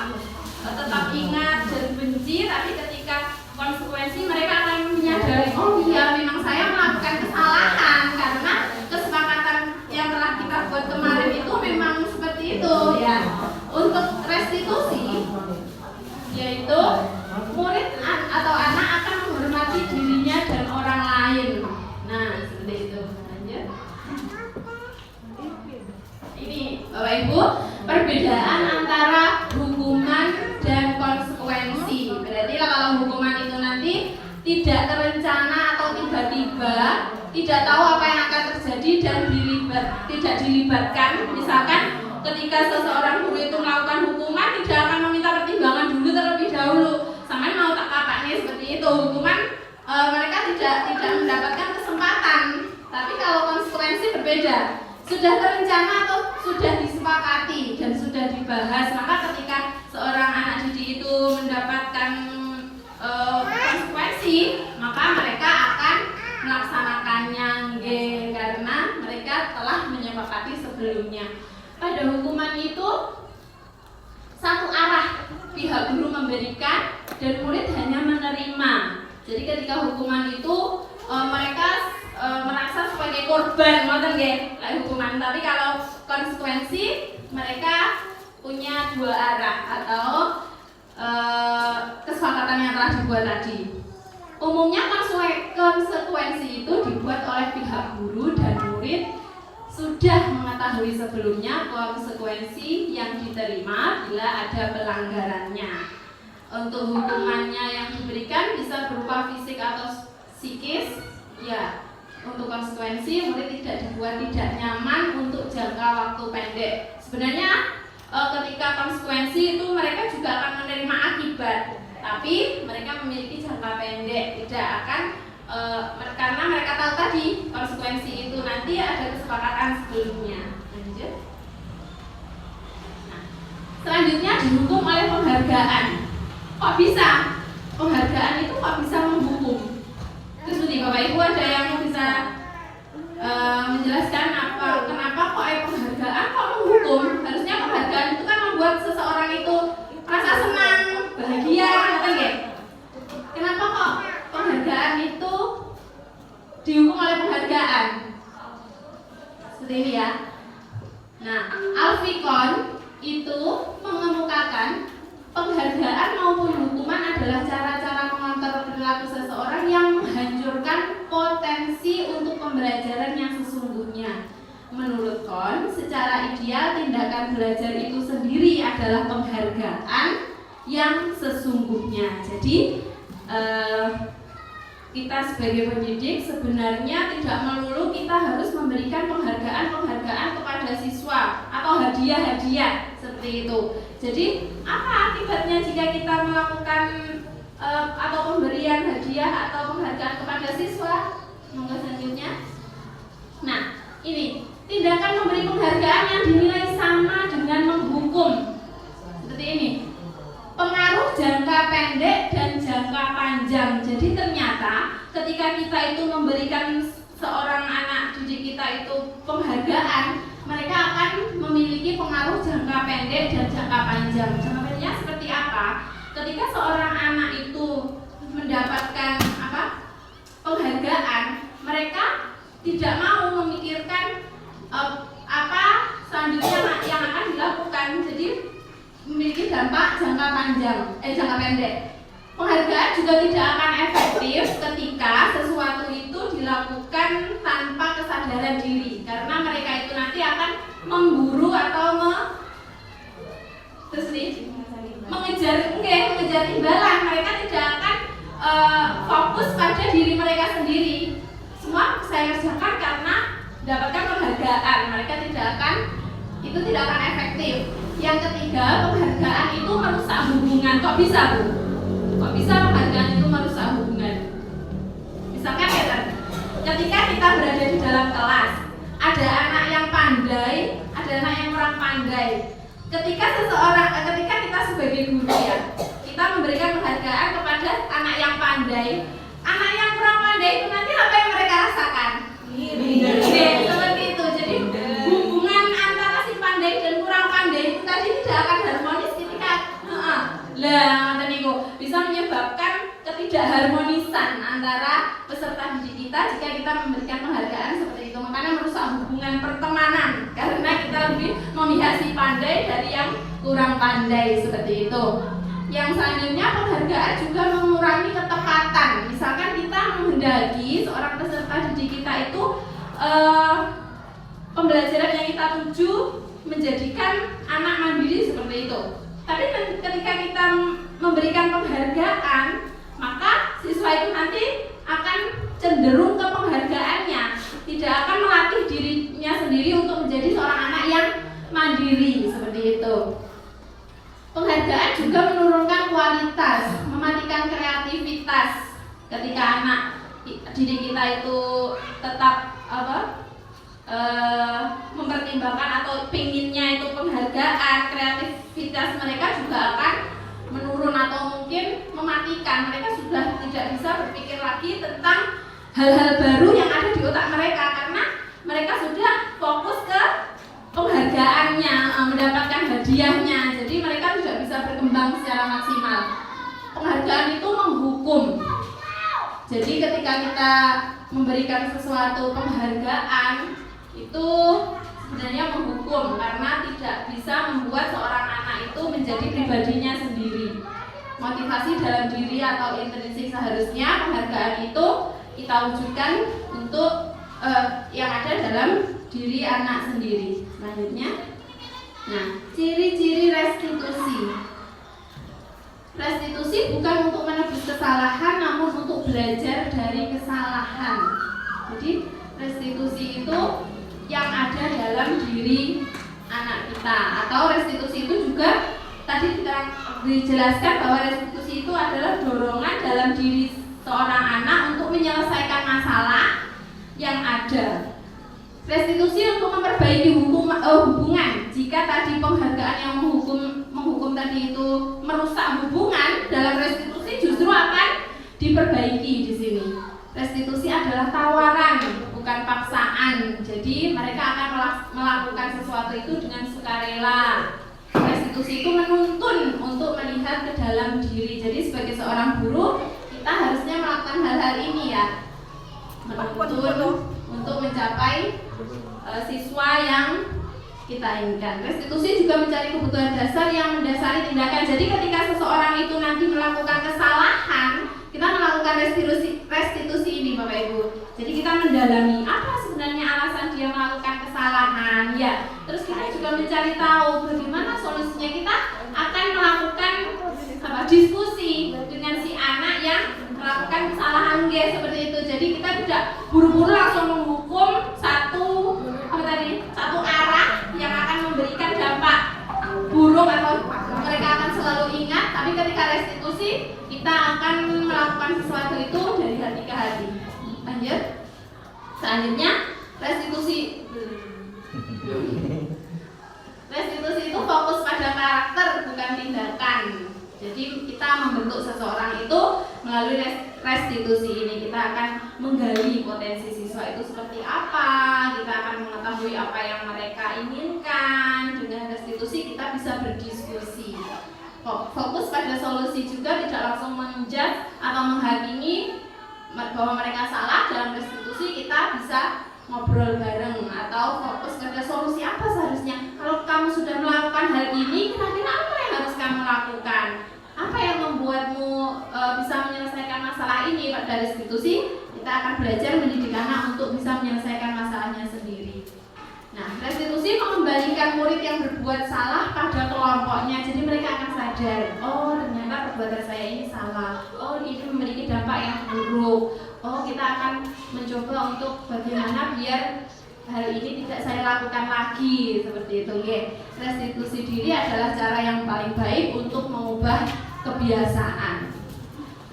tetap ingat dan benci, tapi ketika konsekuensi mereka akan menyadari, oh iya memang saya melakukan kesalahan karena kesepakatan yang telah kita buat kemarin itu memang seperti itu ya. Untuk restitusi, yaitu murid atau anak akan menghormati dirinya dan orang lain. Nah, seperti itu. Lanjut. Ini Bapak Ibu, perbedaan antara hukuman dan konsekuensi. Berarti kalau hukuman itu nanti tidak terencana atau tiba-tiba, tidak tahu apa yang akan terjadi dan tidak dilibatkan. Misalkan ketika seseorang guru itu melakukan hukuman, tidak akan meminta pertimbangan dulu terlebih dahulu. Sampai mau tak kapaknya seperti itu. Hukuman mereka tidak mendapatkan kesempatan. Tapi kalau konsekuensi berbeda. Sudah terencana atau sudah disepakati dan sudah dibahas, maka ketika seorang anak didik itu mendapatkan konsekuensi, maka mereka akan melaksanakannya karena mereka telah menyepakati sebelumnya. Pada hukuman itu satu arah, pihak guru memberikan dan murid hanya menerima. Jadi ketika hukuman itu mereka merasa sebagai korban, ngoten nggih, hukuman. Tapi kalau konsekuensi mereka punya dua arah atau kesepakatan yang telah dibuat tadi. Umumnya konsekuensi itu dibuat oleh pihak guru dan murid sudah mengetahui sebelumnya konsekuensi yang diterima bila ada pelanggarannya. Untuk hukumannya yang diberikan bisa berupa fisik atau psikis, ya. Untuk konsekuensi, murid tidak dibuat tidak nyaman untuk jangka waktu pendek. Sebenarnya ketika konsekuensi itu mereka juga akan menerima akibat, tapi mereka memiliki jangka pendek, tidak akan karena mereka tahu tadi konsekuensi itu nanti ada kesepakatan sebelumnya. Lanjut. Nah, selanjutnya dihukum oleh penghargaan. Kok bisa? Penghargaan itu kok bisa menghukum? Terus nih Bapak Ibu ada yang bisa menjelaskan kenapa kok penghargaan kok menghukum? Harusnya penghargaan itu kan membuat seseorang itu rasa senang, bahagia, kata nggih? Kenapa kok penghargaan itu dihukum oleh penghargaan? Seperti ini ya. Nah, Alfikon itu mengemukakan penghargaan maupun hukuman adalah cara-cara mengontrol perilaku seseorang yang menghancurkan potensi untuk pembelajaran yang sesungguhnya. Menurut Kohn, secara ideal tindakan belajar itu sendiri adalah penghargaan yang sesungguhnya. Jadi kita sebagai pendidik sebenarnya tidak melulu kita harus memberikan penghargaan kepada siswa atau hadiah-hadiah seperti itu. Jadi apa akibatnya jika kita melakukan atau pemberian hadiah atau penghargaan kepada siswa? Monggo selanjutnya. Nah, ini tindakan memberi penghargaan yang dinilai sama dengan menghukum. Seperti ini. Pengaruh jangka pendek dan jangka panjang. Jadi ternyata ketika kita itu memberikan seorang anak didik kita itu penghargaan, mereka akan memiliki pengaruh jangka pendek dan jangka panjang. Jangka pendeknya seperti apa? Ketika seorang anak itu mendapatkan penghargaan, mereka tidak mau memikirkan apa selanjutnya yang akan dilakukan jangka pendek. Penghargaan juga tidak akan efektif ketika sesuatu itu dilakukan tanpa kesadaran diri, karena mereka itu nanti akan memburu atau mengejar imbalan. Mereka tidak akan fokus pada diri mereka sendiri. Semua saya kerjakan karena mendapatkan penghargaan. Mereka itu tidak akan efektif. Yang ketiga, penghargaan itu merusak hubungan. Kok bisa, Bu? Kok bisa penghargaan itu merusak hubungan? Misalkan ya, ketika kita berada di dalam kelas, ada anak yang pandai, ada anak yang kurang pandai. Ketika kita sebagai guru ya, kita memberikan penghargaan kepada anak yang pandai, anak yang kurang pandai itu nanti apa yang mereka rasakan? Seperti itu. Jadi hubungan antara si pandai dan kurang pandai itu tadi tidak akan harmonis ketika bisa menyebabkan ketidakharmonisan antara peserta didik kita jika kita memberikan penghargaan seperti itu. Makanya merusak hubungan pertemanan karena kita lebih memihak si pandai dari yang kurang pandai seperti itu. Yang selanjutnya, penghargaan juga mengurangi ketepatan. Misalkan kita menghendaki seorang peserta didik kita itu pembelajaran yang kita tuju menjadikan anak mandiri seperti itu. Tapi ketika kita memberikan penghargaan, maka siswa itu nanti akan cenderung ke penghargaannya, tidak akan melatih dirinya sendiri untuk menjadi seorang anak yang mandiri seperti itu. Penghargaan juga menurunkan kualitas, mematikan kreativitas. Ketika anak didik kita itu tetap mempertimbangkan atau pinginnya itu penghargaan, kreativitas mereka juga akan menurun atau mungkin mematikan. Mereka sudah tidak bisa berpikir lagi tentang hal-hal baru yang ada di otak mereka karena mereka sudah fokus ke penghargaannya, mendapatkan hadiahnya. Jadi mereka tidak bisa berkembang secara maksimal. Penghargaan itu menghukum. Jadi ketika kita memberikan sesuatu penghargaan itu sebenarnya menghukum karena tidak bisa membuat seorang anak itu menjadi pribadinya sendiri. Motivasi dalam diri atau intrinsik seharusnya penghargaan itu kita wujudkan untuk yang ada dalam diri anak sendiri. Selanjutnya, nah, ciri-ciri restitusi. Restitusi bukan untuk menebus kesalahan, namun untuk belajar dari kesalahan. Jadi restitusi itu yang ada dalam diri anak kita, atau restitusi itu juga tadi kita dijelaskan bahwa restitusi itu adalah dorongan dalam diri seorang anak untuk menyelesaikan masalah yang ada. Restitusi untuk memperbaiki hubungan. Jika tadi penghargaan yang menghukum tadi itu merusak hubungan, dalam restitusi justru akan diperbaiki di sini. Restitusi adalah tawaran, bukan paksaan. Jadi mereka akan melakukan sesuatu itu dengan sukarela. Restitusi itu menuntun untuk melihat ke dalam diri. Jadi sebagai seorang guru, kita harusnya melakukan hal-hal ini ya. Menuntun untuk mencapai siswa yang kita inginkan. Restitusi juga mencari kebutuhan dasar yang mendasari tindakan. Jadi ketika seseorang itu nanti melakukan kesalahan, kita melakukan restitusi ini Bapak Ibu. Jadi kita mendalami apa sebenarnya alasan dia melakukan kesalahan ya. Terus kita juga mencari tahu bagaimana solusinya. Kita akan melakukan diskusi dengan si anak yang melakukan kesalahan seperti itu. Jadi kita tidak buru-buru langsung menghukum satu arah yang akan memberikan dampak buruk atau mereka akan selalu ingat. Tapi ketika restitusi kita akan melakukan sesuatu itu dari hati ke hati. Lanjut. Selanjutnya restitusi itu fokus pada karakter bukan tindakan. Jadi kita membentuk seseorang itu melalui restitusi ini. Kita akan menggali potensi siswa itu seperti apa. Kita akan mengetahui apa yang mereka inginkan. Dengan restitusi kita bisa berdiskusi. Fokus pada solusi juga, tidak langsung menjudge atau menghakimi bahwa mereka salah. Dalam restitusi kita bisa ngobrol bareng atau fokus pada solusi apa seharusnya. Kalau kamu sudah melakukan hal ini, kira-kira apa yang harus kamu lakukan? membuatmu bisa menyelesaikan masalah ini pada restitusi, kita akan belajar mendidik anak untuk bisa menyelesaikan masalahnya sendiri. Nah, restitusi mengembalikan murid yang berbuat salah pada kelompoknya. Jadi mereka akan sadar, oh ternyata perbuatan saya ini salah. Oh, ini memiliki dampak yang buruk. Oh, kita akan mencoba untuk bagaimana biar hal ini tidak saya lakukan lagi, seperti itu. Ya. Restitusi diri adalah cara yang paling baik untuk mengubah kebiasaan.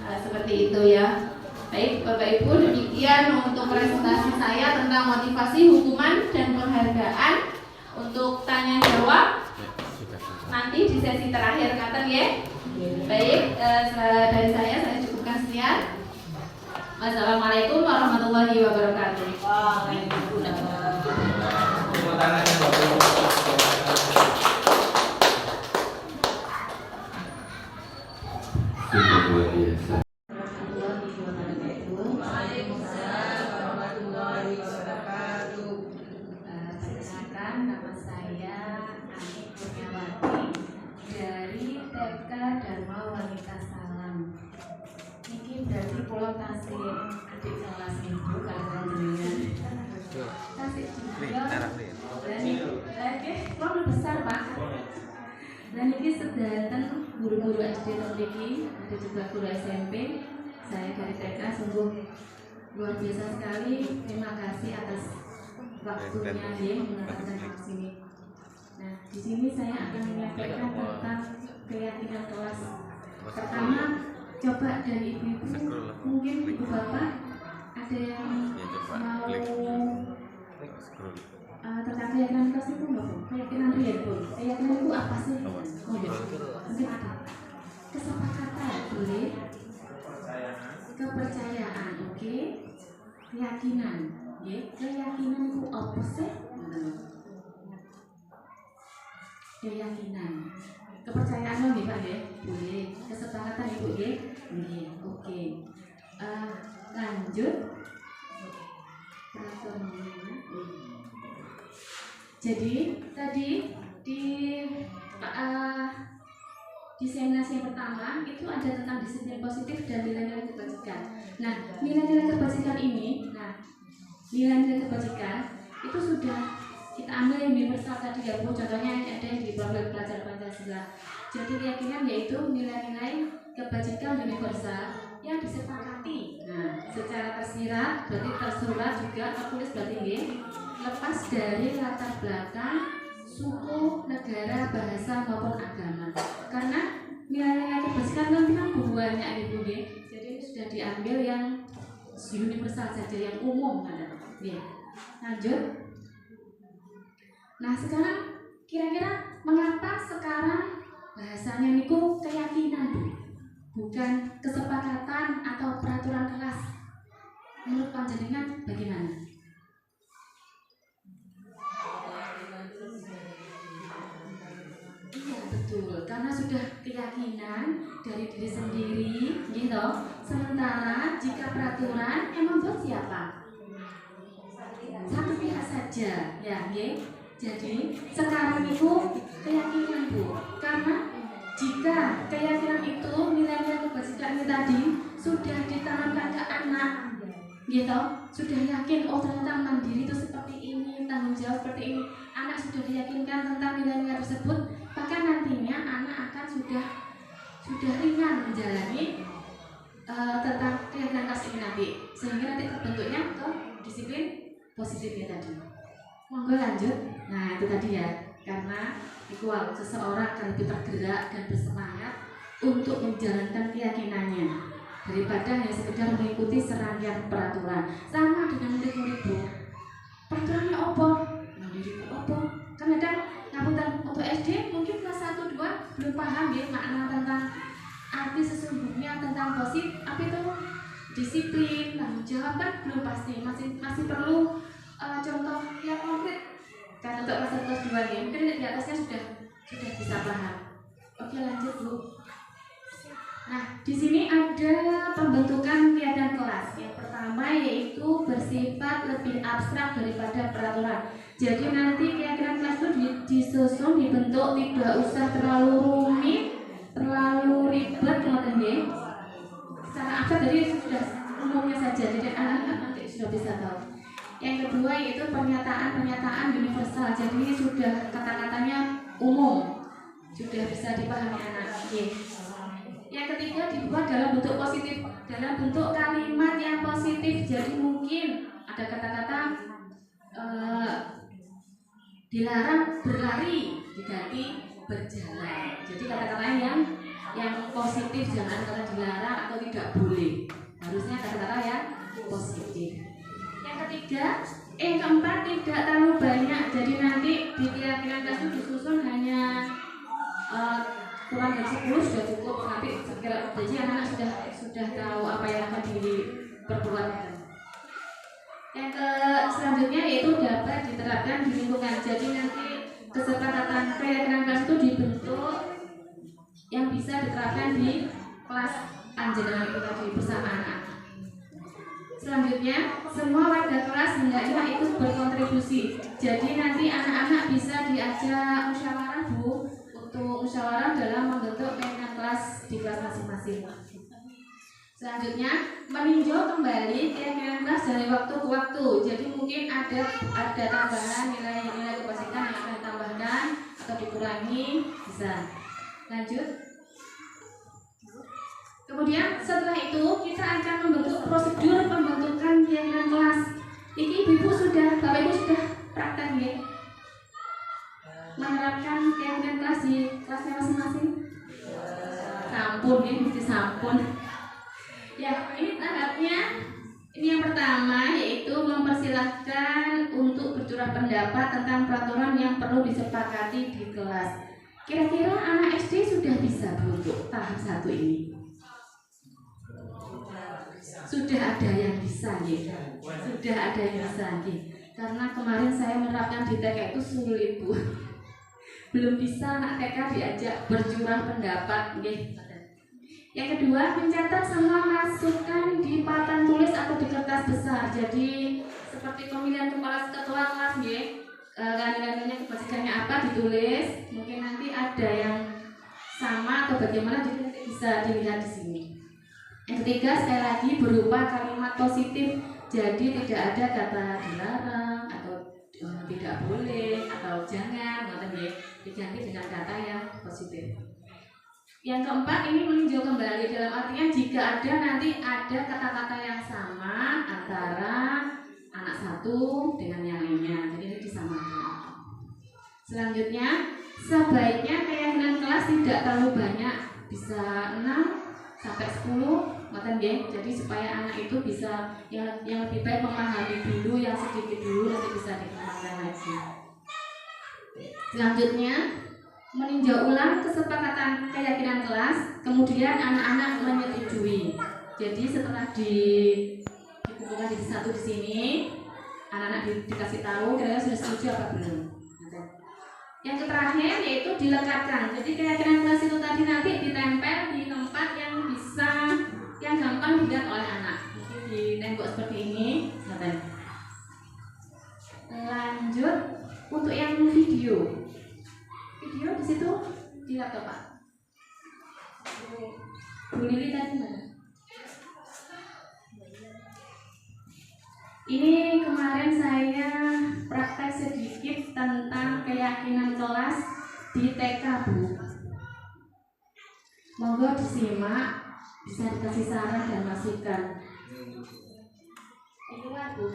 Nah, seperti itu ya. Baik, Bapak Ibu, demikian untuk presentasi saya tentang motivasi, hukuman, dan penghargaan. Untuk tanya jawab nanti di sesi terakhir, kata ya. Baik, dari saya cukupkan sekian. Wassalamualaikum warahmatullahi wabarakatuh. Sudah luar biasa. Perkenalkan, nama saya Ani Kurniawati dari TK Dharma Wanita Salam. Ini berarti Pulau Tasik, adik kelas ibu kalian dengan Tasik juga. Dan ini pulau besar Pak. Dan ini sedanten guru-guru SD memiliki, ada juga guru SMP. Saya dari TK sungguh luar biasa sekali. Terima kasih atas waktunya dia menempatkan di sini. Nah, di sini saya akan menyampaikan tentang keyakinan kelas. Pertama, coba dari ibu-ibu, mungkin ibu bapak ada yang mau tentang keyakinan kelas itu nggak bu? Keyakinan real bu? Keyakinan itu apa sih? Mungkin ada. Kesepakatan boleh. Kepercayaan, oke. Keyakinan. Ya, keyakinan itu apa sih? Keyakinan, kepercayaan loh nih Pak ya, boleh. Kesepakatan Ibu ya, oke. Lanjut. Jadi tadi di seminasi yang pertama itu ada tentang disiplin positif dan nilai-nilai kebajikan. Nah, nilai-nilai kebajikan ini, nilai-nilai kebajikan itu sudah kita ambil yang universal tadi ya Bu, contohnya ada yang di program pelajar Pancasila. Jadi keyakinan yaitu nilai-nilai kebajikan universal yang disepakati. Nah, secara tersirat berarti tersurat juga, tertulis berarti ya, lepas dari latar belakang suku, negara, bahasa maupun agama. Karena nilai-nilai kebajikan kan banyak Ibu ya. Jadi ini sudah diambil yang universal saja, yang umum kan. Ya. Lanjut. Nah, sekarang kira-kira mengapa sekarang bahasanya niku keyakinan Bu? Bukan kesepakatan atau peraturan kelas. Menurut panjenengan bagaimana? Iya betul, karena sudah keyakinan dari diri sendiri, gitu. Sementara jika peraturan emang buat siapa? Satu pihak saja, ya, gitu. Jadi sekarang itu keyakinan Bu, karena jika keyakinan itu nilai-nilai kebajikan ini tadi sudah ditanamkan ke anak, gitu, sudah yakin oh ternyata mandiri itu seperti ini, tanggung jawab seperti ini, anak sudah diyakinkan tentang nilai-nilai tersebut, maka nantinya anak akan sudah ringan menjalani tentang keyakinan kelas ini nanti, sehingga nanti terbentuknya ke disiplin positifnya tadi. Monggo lanjut. Nah itu tadi ya, karena equal seseorang akan lebih tergerak dan bersemangat untuk menjalankan keyakinannya daripada hanya sekedar mengikuti serangkaian peraturan. Sama dengan murid-murid Bu, peraturannya apa? Mandiriku apa? Kan kadang ngapunten untuk SD mungkin kelas 1, 2 belum paham ya makna tentang arti sesungguhnya tentang positif apa itu disiplin, tanggung jawab kan belum pasti, masih perlu contoh yang konkret. Kan untuk kelas 2 ya, mungkin di atasnya sudah bisa paham. Oke lanjut Bu. Nah di sini ada pembentukan keyakinan kelas. Yang pertama yaitu bersifat lebih abstrak daripada peraturan. Jadi nanti keyakinan kelas itu disusun, dibentuk, tidak usah terlalu rumit, terlalu ribet ngoten nggih. Secara abstrak jadi sudah umumnya saja, jadi anak-anak nanti sudah bisa tahu. Yang kedua yaitu pernyataan-pernyataan universal, jadi sudah kata-katanya umum, sudah bisa dipahami anak. Yang ketiga dibuat dalam bentuk positif, dalam bentuk kalimat yang positif. Jadi mungkin ada kata-kata dilarang berlari diganti berjalan. Jadi kata-katanya yang positif, jangan kata dilarang atau tidak boleh. Harusnya kata-kata yang positif. Yang keempat tidak terlalu banyak. Jadi nanti di keyakinan kelas itu disusun hanya kurang dari 10 sudah cukup. Nanti jadi anak-anak sudah tahu apa yang akan diperbuat. Yang selanjutnya yaitu dapat diterapkan di lingkungan. Jadi nanti kesepakatan keyakinan kelas itu dibentuk yang bisa diterapkan di kelas panjenengan itu tadi bersama anak. Selanjutnya, semua warga kelas hendaknya ikut berkontribusi. Jadi nanti anak-anak bisa diajak musyawarah Bu, untuk musyawarah dalam membentuk keyakinan kelas di kelas masing-masing. Selanjutnya, meninjau kembali keyakinan kelas dari waktu ke waktu. Jadi mungkin ada tambahan nilai-nilai kebajikan yang akan ditambahkan atau dikurangi, bisa. Lanjut. Kemudian setelah itu kita akan membentuk prosedur pembentukan keyakinan kelas. Ini ibu bapak ibu sudah praktek ya, menerapkan keyakinan kelas di kelasnya masing-masing. Sampun ya, mesti sampun. Ya, ini tahapnya. Ini yang pertama yaitu mempersilahkan untuk bercurah pendapat tentang peraturan yang perlu disepakati di kelas. Kira-kira anak SD sudah bisa untuk tahap 1 ini? Sudah ada yang bisa ya. Sudah ada yang bisa ya. Karena kemarin saya menerapkan di TK itu sulit Bu. Belum bisa anak TK diajak bercurah pendapat ya. Yang kedua, mencatat semua masukan di papan tulis atau di kertas besar. Jadi seperti pemilihan kepala ketua kelas ya. Ganti-gantinya kebajikannya apa ditulis. Mungkin nanti ada yang sama atau bagaimana, jadi nanti bisa dilihat di sini. Yang ketiga, sekali lagi berupa kalimat positif. Jadi tidak ada kata dilarang atau tidak boleh atau jangan, diganti dengan kata yang positif. Yang keempat, ini meninjau kembali, dalam artian jika ada nanti ada kata-kata yang sama antara anak satu dengan yang lainnya, jadi ini disamakan. Selanjutnya, sebaiknya keyakinan kelas tidak terlalu banyak, bisa 6 sampai 10, jadi supaya anak itu bisa yang lebih baik memahami dulu, yang sedikit dulu nanti bisa dikembangkan lagi. Selanjutnya, meninjau ulang kesepakatan keyakinan kelas, kemudian anak-anak menyetujui. Jadi setelah dikumpulkan di satu di sini, anak-anak dikasih tahu kira-kira sudah setuju apa belum. Yang terakhir yaitu dilekatkan. Jadi keyakinan kelas itu tadi nanti ditempel di tempat yang bisa, yang gampang dilihat oleh anak. Mungkin di tembok seperti ini. Lanjut untuk yang video. Video di situ di laptop Pak. Bu Lili tadi mana? Ini kemarin saya praktek sedikit tentang keyakinan kelas di TK Bu. Monggo disimak, bisa dikasih saran dan masukan. Ini Bu.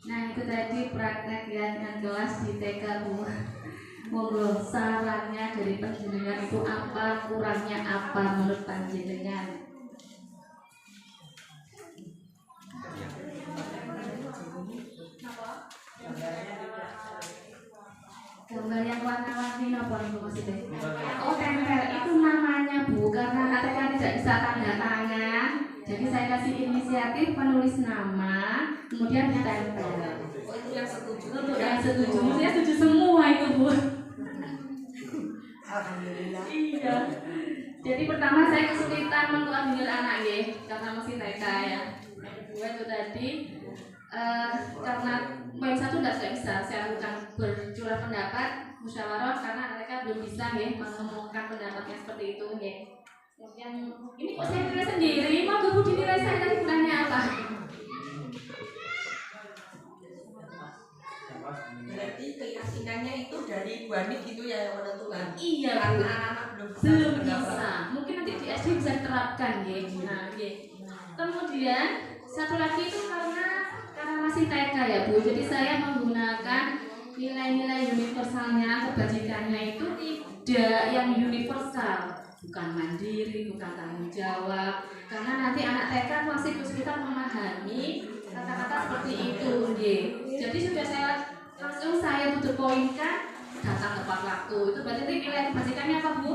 Nah itu tadi praktek dengan kelas di TK Bu. Monggo sarannya dari panjenengan itu apa, kurangnya apa menurut panjenengan? Gambar yang warna-warni apa nih Bu maksudnya? Oh tempel itu namanya Bu, karena KTK tidak bisa tanda tangan. Jadi saya kasih inisiatif penulis nama, kemudian ditempel. Oh, itu yang setuju. Untuk yang setuju, saya setuju semua itu Bu. Alhamdulillah. Iya. Jadi pertama saya kesulitan mengkoordinir anak ya, karena masih TK ya. Yang kedua itu tadi karena poin satu tidak bisa saya lakukan bercurah pendapat musyawarah karena mereka belum bisa ya mengumumkan pendapatnya seperti itu ya. Kemudian ini kok saya nilai sendiri, mau Bu dinilai saya tadi kurangnya apa? Berarti keyakinannya itu dari Bu Anik itu ya yang menentukan. Iya, Karena anak-anak belum belum pendapat. bisa. Mungkin nanti di SD bisa diterapkan ya. Nah, ya. Kemudian satu lagi itu karena masih TK ya Bu. Jadi saya menggunakan nilai-nilai universalnya, kebajikannya itu tidak yang universal, bukan mandiri, bukan tanggung jawab. Karena nanti anak TK masih kesulitan memahami kata-kata seperti itu, ya. Jadi sudah saya tutup poinkan datang tepat waktu. Itu berarti nilai kebajikannya apa Bu?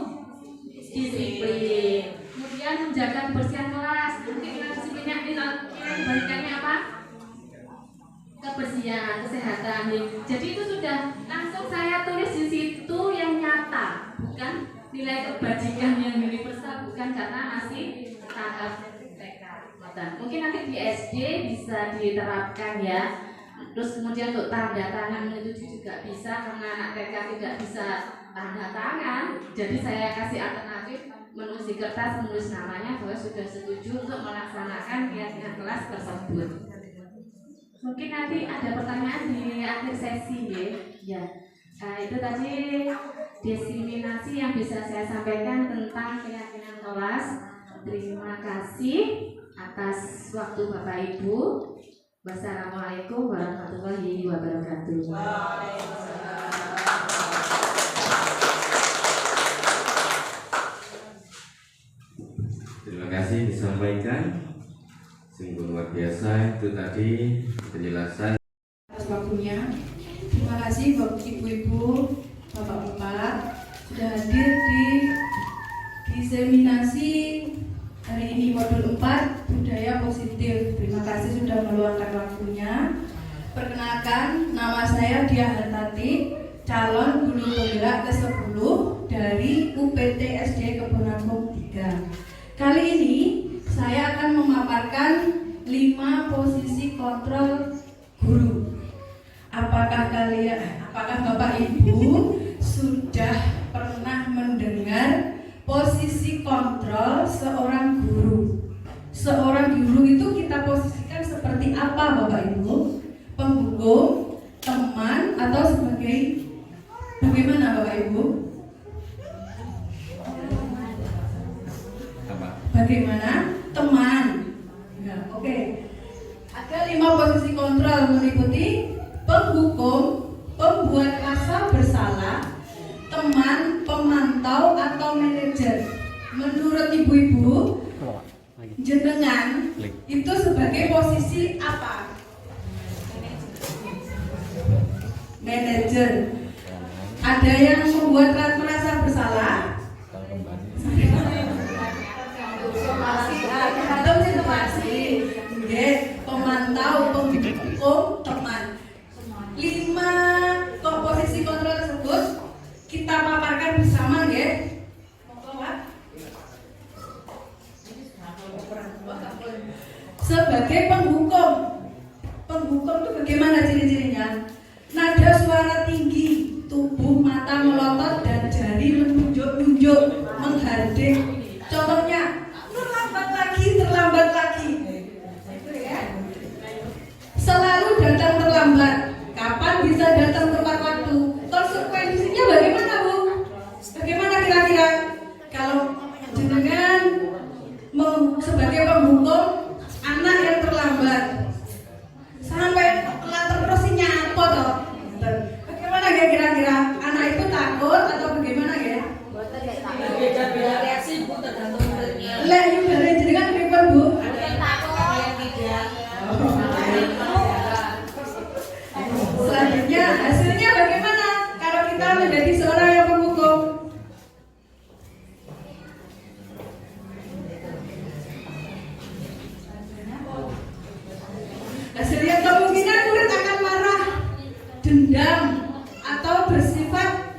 Disiplin. Kemudian menjaga kebersihan kelas. Nanti nilai disiplinnya nilai kebajikannya apa? Kebersihan, kesehatan. Jadi itu sudah langsung saya tulis di situ yang nyata, bukan nilai kebajikan yang universal, bukan karena masih tahap TK. Mungkin nanti di SD bisa diterapkan ya. Terus kemudian untuk tanda tangan menyetujui juga bisa karena anak TK tidak bisa tanda tangan. Jadi saya kasih alternatif menulis di kertas, menulis namanya bahwa sudah setuju untuk melaksanakan kegiatan kelas tersebut. Mungkin nanti ada pertanyaan di akhir sesi ya. Nah, itu tadi diskriminasi yang bisa saya sampaikan tentang keyakinan kelas. Terima kasih atas waktu Bapak Ibu. Wassalamualaikum warahmatullahi wabarakatuh. Terima kasih disampaikan. Sungguh luar biasa itu tadi penjelasan. Atas waktunya. Terima kasih Bapak Ibu-ibu, Bapak-bapak sudah hadir di diseminasi hari ini modul 4 budaya positif. Terima kasih sudah meluangkan waktunya. Perkenalkan, nama saya Diah Hartati, calon guru penggerak ke-10 dari UPT SD Kebonakung 3. Kali ini saya akan memaparkan 5 posisi kontrol guru. Apakah Bapak Ibu sudah pernah mendengar posisi kontrol seorang guru? Seorang guru itu kita posisikan seperti apa Bapak Ibu? Penghukum, teman, atau sebagai bagaimana Bapak Ibu? Bagaimana? Teman. Ya, oke. Ada 5 posisi kontrol meliputi penghukum, pembuat rasa bersalah, teman, pemantau, atau manajer. Menurut ibu-ibu, jenengan itu sebagai posisi apa? Manajer. Ada yang membuat merasa bersalah? Atau situasi, pemantau, penghukum, teman. 5 posisi kontrol tersebut kita paparkan bersama, ya. Sebagai penghukum, penghukum itu bagaimana ciri-cirinya? Nada suara tinggi, tubuh mata melotot dan jari menunjuk-nunjuk, menghardik. Contohnya, terlambat lagi. Itu ya. Selalu datang terlambat. Kapan bisa datang tepat waktu? Konsekuensinya bagaimana, Bu? Bagaimana kira-kira? Kalau jenengan sebagai penghukum anak yang terlambat dendam atau bersifat,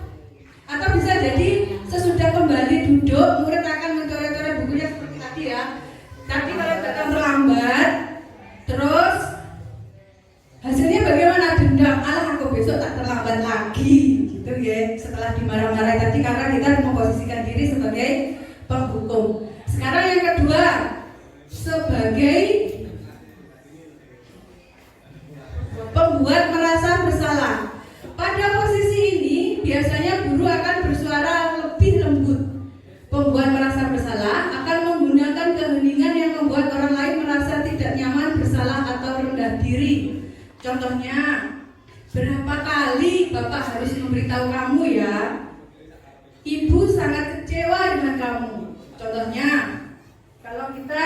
atau bisa jadi sesudah kembali duduk murid akan mencoret-coret bukunya seperti tadi ya. Tapi kalau datang terlambat, terus hasilnya bagaimana? Dendam, alah aku besok tak terlambat lagi, gitu ya. Setelah dimarah-marahi tadi karena kita memposisikan diri sebagai penghukum. Sekarang yang kedua, sebagai pembuat merasa bersalah. Pada posisi ini biasanya guru akan bersuara lebih lembut. Pembuat merasa bersalah akan menggunakan keheningan yang membuat orang lain merasa tidak nyaman, bersalah atau rendah diri. Contohnya, berapa kali Bapak harus memberitahu kamu ya, Ibu sangat kecewa dengan kamu. Contohnya, kalau kita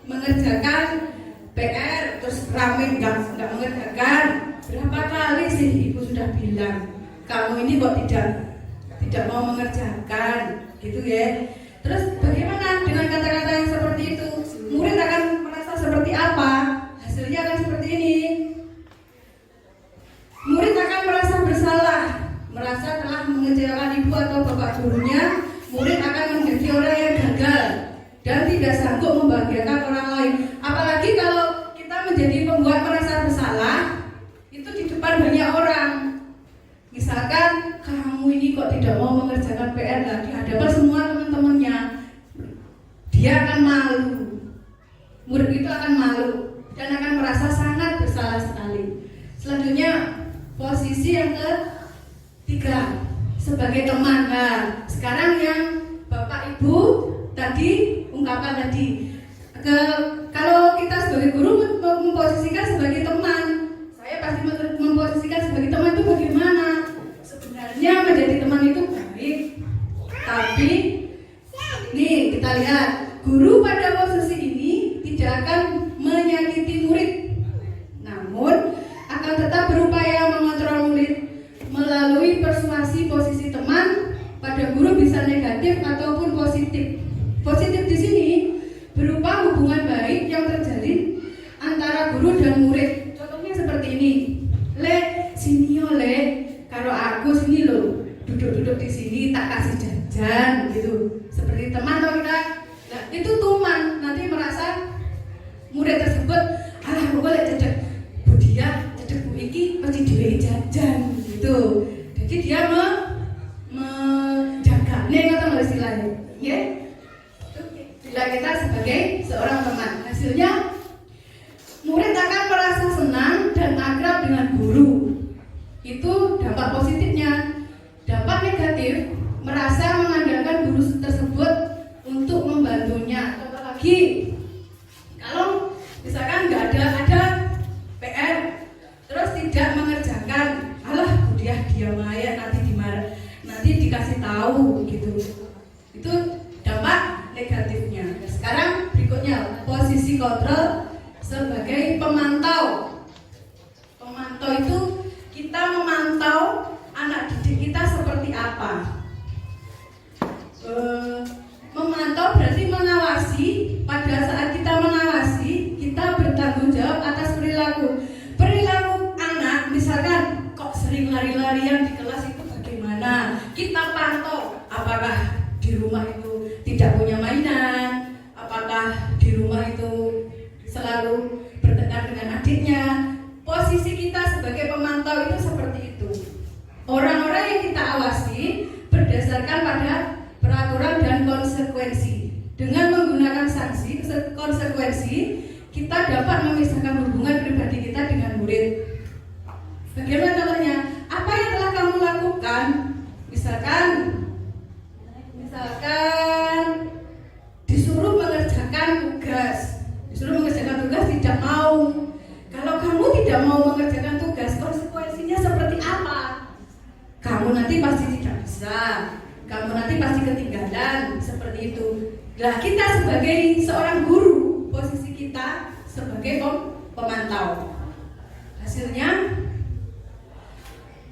mengerjakan PR terus rame nggak mengerjakan, berapa kali sih Ibu sudah bilang kamu ini kok tidak mau mengerjakan, gitu ya. Terus bagaimana dengan kata-kata yang seperti itu? Murid akan merasa seperti apa? Hasilnya akan seperti ini. Murid akan merasa bersalah, merasa telah mengecewakan ibu atau bapak gurunya. Murid akan menjadi orang yang gagal dan tidak sanggup membahagiakan orang lain. Apalagi kalau kita menjadi pembuat merasa bersalah, itu di depan banyak orang. Misalkan kamu ini kok tidak mau mengerjakan PR di hadapan semua teman-temannya, dia akan malu. Murid itu akan malu dan akan merasa sangat bersalah sekali. Selanjutnya posisi yang ketiga, sebagai teman. Nah, sekarang yang Bapak Ibu tadi ungkapkan tadi, kalau kita sebagai guru memposisikan sebagai teman, saya pasti memposisikan sebagai teman itu bagaimana? Sebenarnya menjadi teman itu baik, tapi nih kita lihat, guru pada posisi ini tidak akan menyakiti murid, namun akan tetap berupaya mengontrol murid melalui persuasi. Posisi teman pada guru bisa negatif ataupun positif. Positif di sini berupa hubungan baik yang terjalin antara guru dan murid. Contohnya seperti ini, le sini yo le, karo aku sini lo, duduk-duduk di sini tak kasih jajan gitu. Seperti teman atau kita, nah, itu teman nanti merasa murid tersebut, alah aku boleh jajan, bu dia jajan bu iki pasti diwei jajan gitu. Jadi dia menjaga nih kata istilahnya, ya. Bila kita sebagai seorang teman, hasilnya murid akan merasa senang dan akrab dengan guru. Itu dampak positifnya. Dampak negatif, merasa mengandalkan guru tersebut untuk membantunya. Contoh lagi, kalau misalkan nggak ada PR, terus tidak mengerjakan, alah dia diam aja, nanti dikasih tahu gitu. Itu dampak negatifnya. Nah, sekarang berikutnya posisi kontrol sebagai pemantau. Pemantau itu kita memantau anak didik kita seperti apa. Memantau berarti mengawasi. Pada saat kita mengawasi, kita bertanggung jawab atas perilaku anak. Misalkan kok sering lari-larian di kelas itu bagaimana? Kita pantau apakah di rumah itu tidak punya mainan, apakah di rumah itu selalu bertengkar dengan adiknya. Posisi kita sebagai pemantau itu seperti itu. Orang-orang yang kita awasi berdasarkan pada peraturan dan konsekuensi. Dengan menggunakan sanksi, konsekuensi, kita dapat memisahkan hubungan pribadi kita dengan murid. Bagaimana contohnya? Apa yang telah kamu lakukan? Misalkan disuruh mengerjakan tugas tidak mau. Kalau kamu tidak mau mengerjakan tugas, konsekuensinya seperti apa? Kamu nanti pasti tidak bisa, kamu nanti pasti ketinggalan, seperti itu. Nah, kita sebagai seorang guru, posisi kita sebagai pemantau. Hasilnya,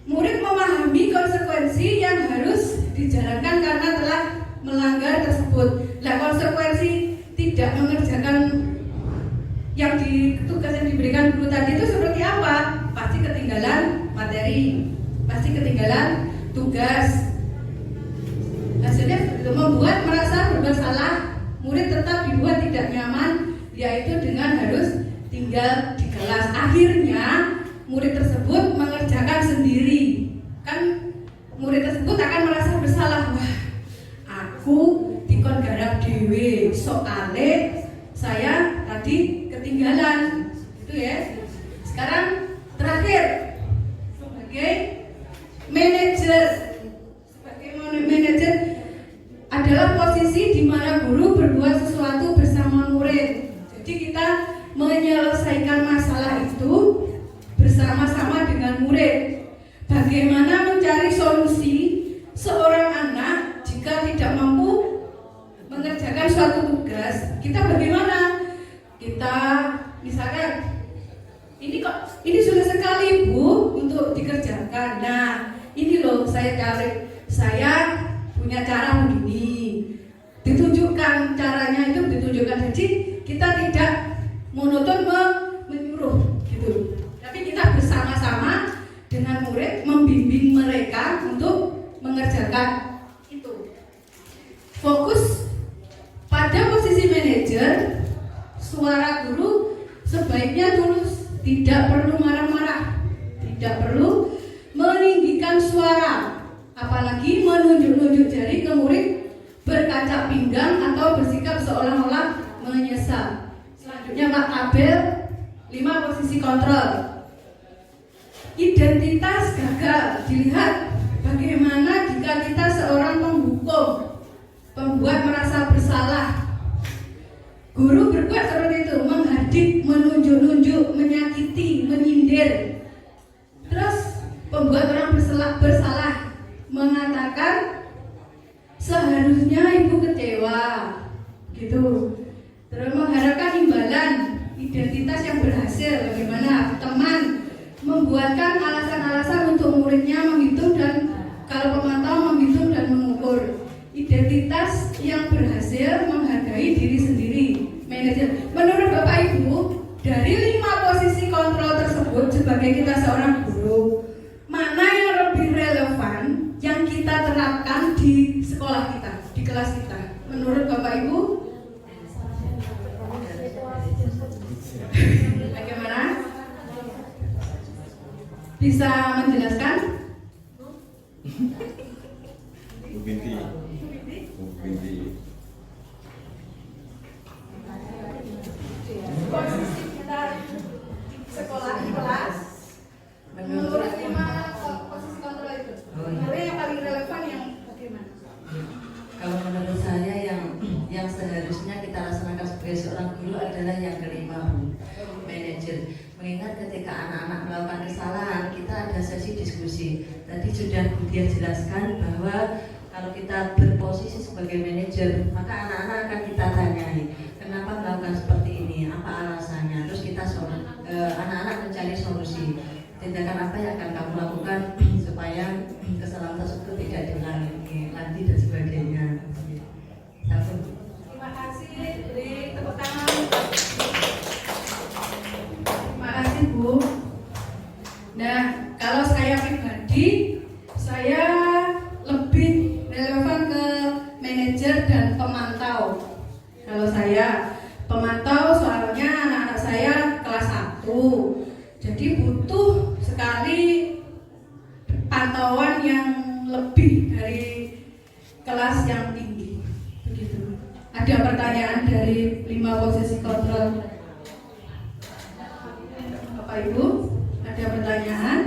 murid memahami konsekuensi yang harus dijalankan karena telah melanggar tersebut. Nah, konsekuensi tidak mengerjakan tugas yang diberikan guru tadi itu seperti apa? Pasti ketinggalan materi materi, pasti ketinggalan tugas. Hasilnya membuat merasa bersalah, murid tetap dibuat tidak nyaman, yaitu dengan harus tinggal di kelas. Akhirnya murid tersebut mengerjakan sendiri. Kan murid tersebut akan merasa bersalah. Wah, aku dikon garap dewe, soale saya tadi ketinggalan. Itu ya. Sekarang terakhir sebagai manajer. Manajer adalah posisi di mana guru berbuat sesuatu bersama murid. Jadi kita menyelesaikan masalah itu bersama-sama dengan murid. Bagaimana mencari solusi seorang anak jika tidak mampu mengerjakan suatu tugas? Kita bagaimana? Kita misalkan ini sudah sekali Bu untuk dikerjakan. Nah, ini loh saya punya cara begini. Ditunjukkan caranya itu ditunjukkan. Jadi kita tidak monoton menyuruh gitu. Tapi kita bersama-sama dengan murid membimbing mereka untuk mengerjakan itu. Fokus pada posisi manajer, suara guru sebaiknya tulus, tidak perlu marah-marah, tidak perlu meninggikan suara, apalagi menunjuk-nunjuk jari ke murid, berkaca pinggang atau bersikap seolah-olah menyesal. Selanjutnya Pak Tabel 5 posisi kontrol. Identitas gagal dilihat bagaimana jika kita seorang penghukum, pembuat merasa bersalah. Guru berbuat seperti itu, menghadik, menunjuk-nunjuk, menyakiti, menyindir. Terus pembuat orang bersalah mengatakan seharusnya ibu kecewa gitu. Terus mengharapkan imbalan, identitas yang berhasil. Bagaimana teman membuatkan alasan-alasan untuk muridnya menghitung dan kalau pemantau menghitung dan mengukur. Identitas yang berhasil menghargai diri sendiri. Manajer. Menurut Bapak Ibu, dari 5 posisi kontrol tersebut sebagai kita seorang guru, mana yang lebih relevan yang kita terapkan di sekolah kita, di kelas kita? Menurut Bapak Ibu? Bagaimana? Bisa menjelaskan? Bu Binti. Posisi kita sekolah di kelas menurut 5 posisi kontrol itu, menurut yang paling relevan yang bagaimana? Kalau menurut saya yang seharusnya kita laksanakan sebagai seorang guru adalah yang kelima, Bu, manajer. Mengingat ketika anak-anak melakukan kesalahan, kita ada sesi diskusi. Tadi sudah Bu Dian jelaskan bahwa kalau kita berposisi sebagai manajer, maka anak-anak akan kita tanyai, kenapa melakukan seperti ini, apa alasannya. Terus kita anak-anak mencari solusi. Tindakan apa yang akan kamu lakukan supaya kesalahan tersebut tidak diulangi lagi dan sebagainya. Terima kasih, beri tepuk tangan. Terima kasih Bu. Nah, kalau saya pribadi, saya lebih relevan ke manajer dan pemantau. Kalau saya pemantau, soalnya anak-anak saya kelas 1, jadi butuh sekali pantauan yang lebih dari kelas yang tinggi. Begitu. Ada pertanyaan dari 5 posisi kontrol? Bapak Ibu, ada pertanyaan?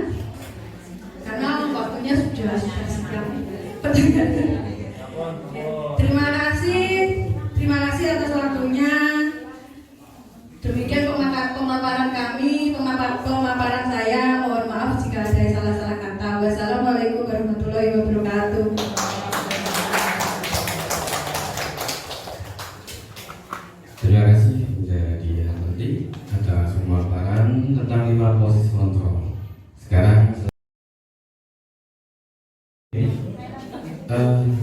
Karena waktunya sudah siap. Pertanyaan. Terima kasih atas waktunya. Demikian pemaparan kami, pemaparan saya. Mohon maaf jika ada salah-salah kata. Wassalamualaikum warahmatullahi wabarakatuh. Terima kasih menjadi nanti atas pemaparan tentang 5 posisi kontrol. Sekarang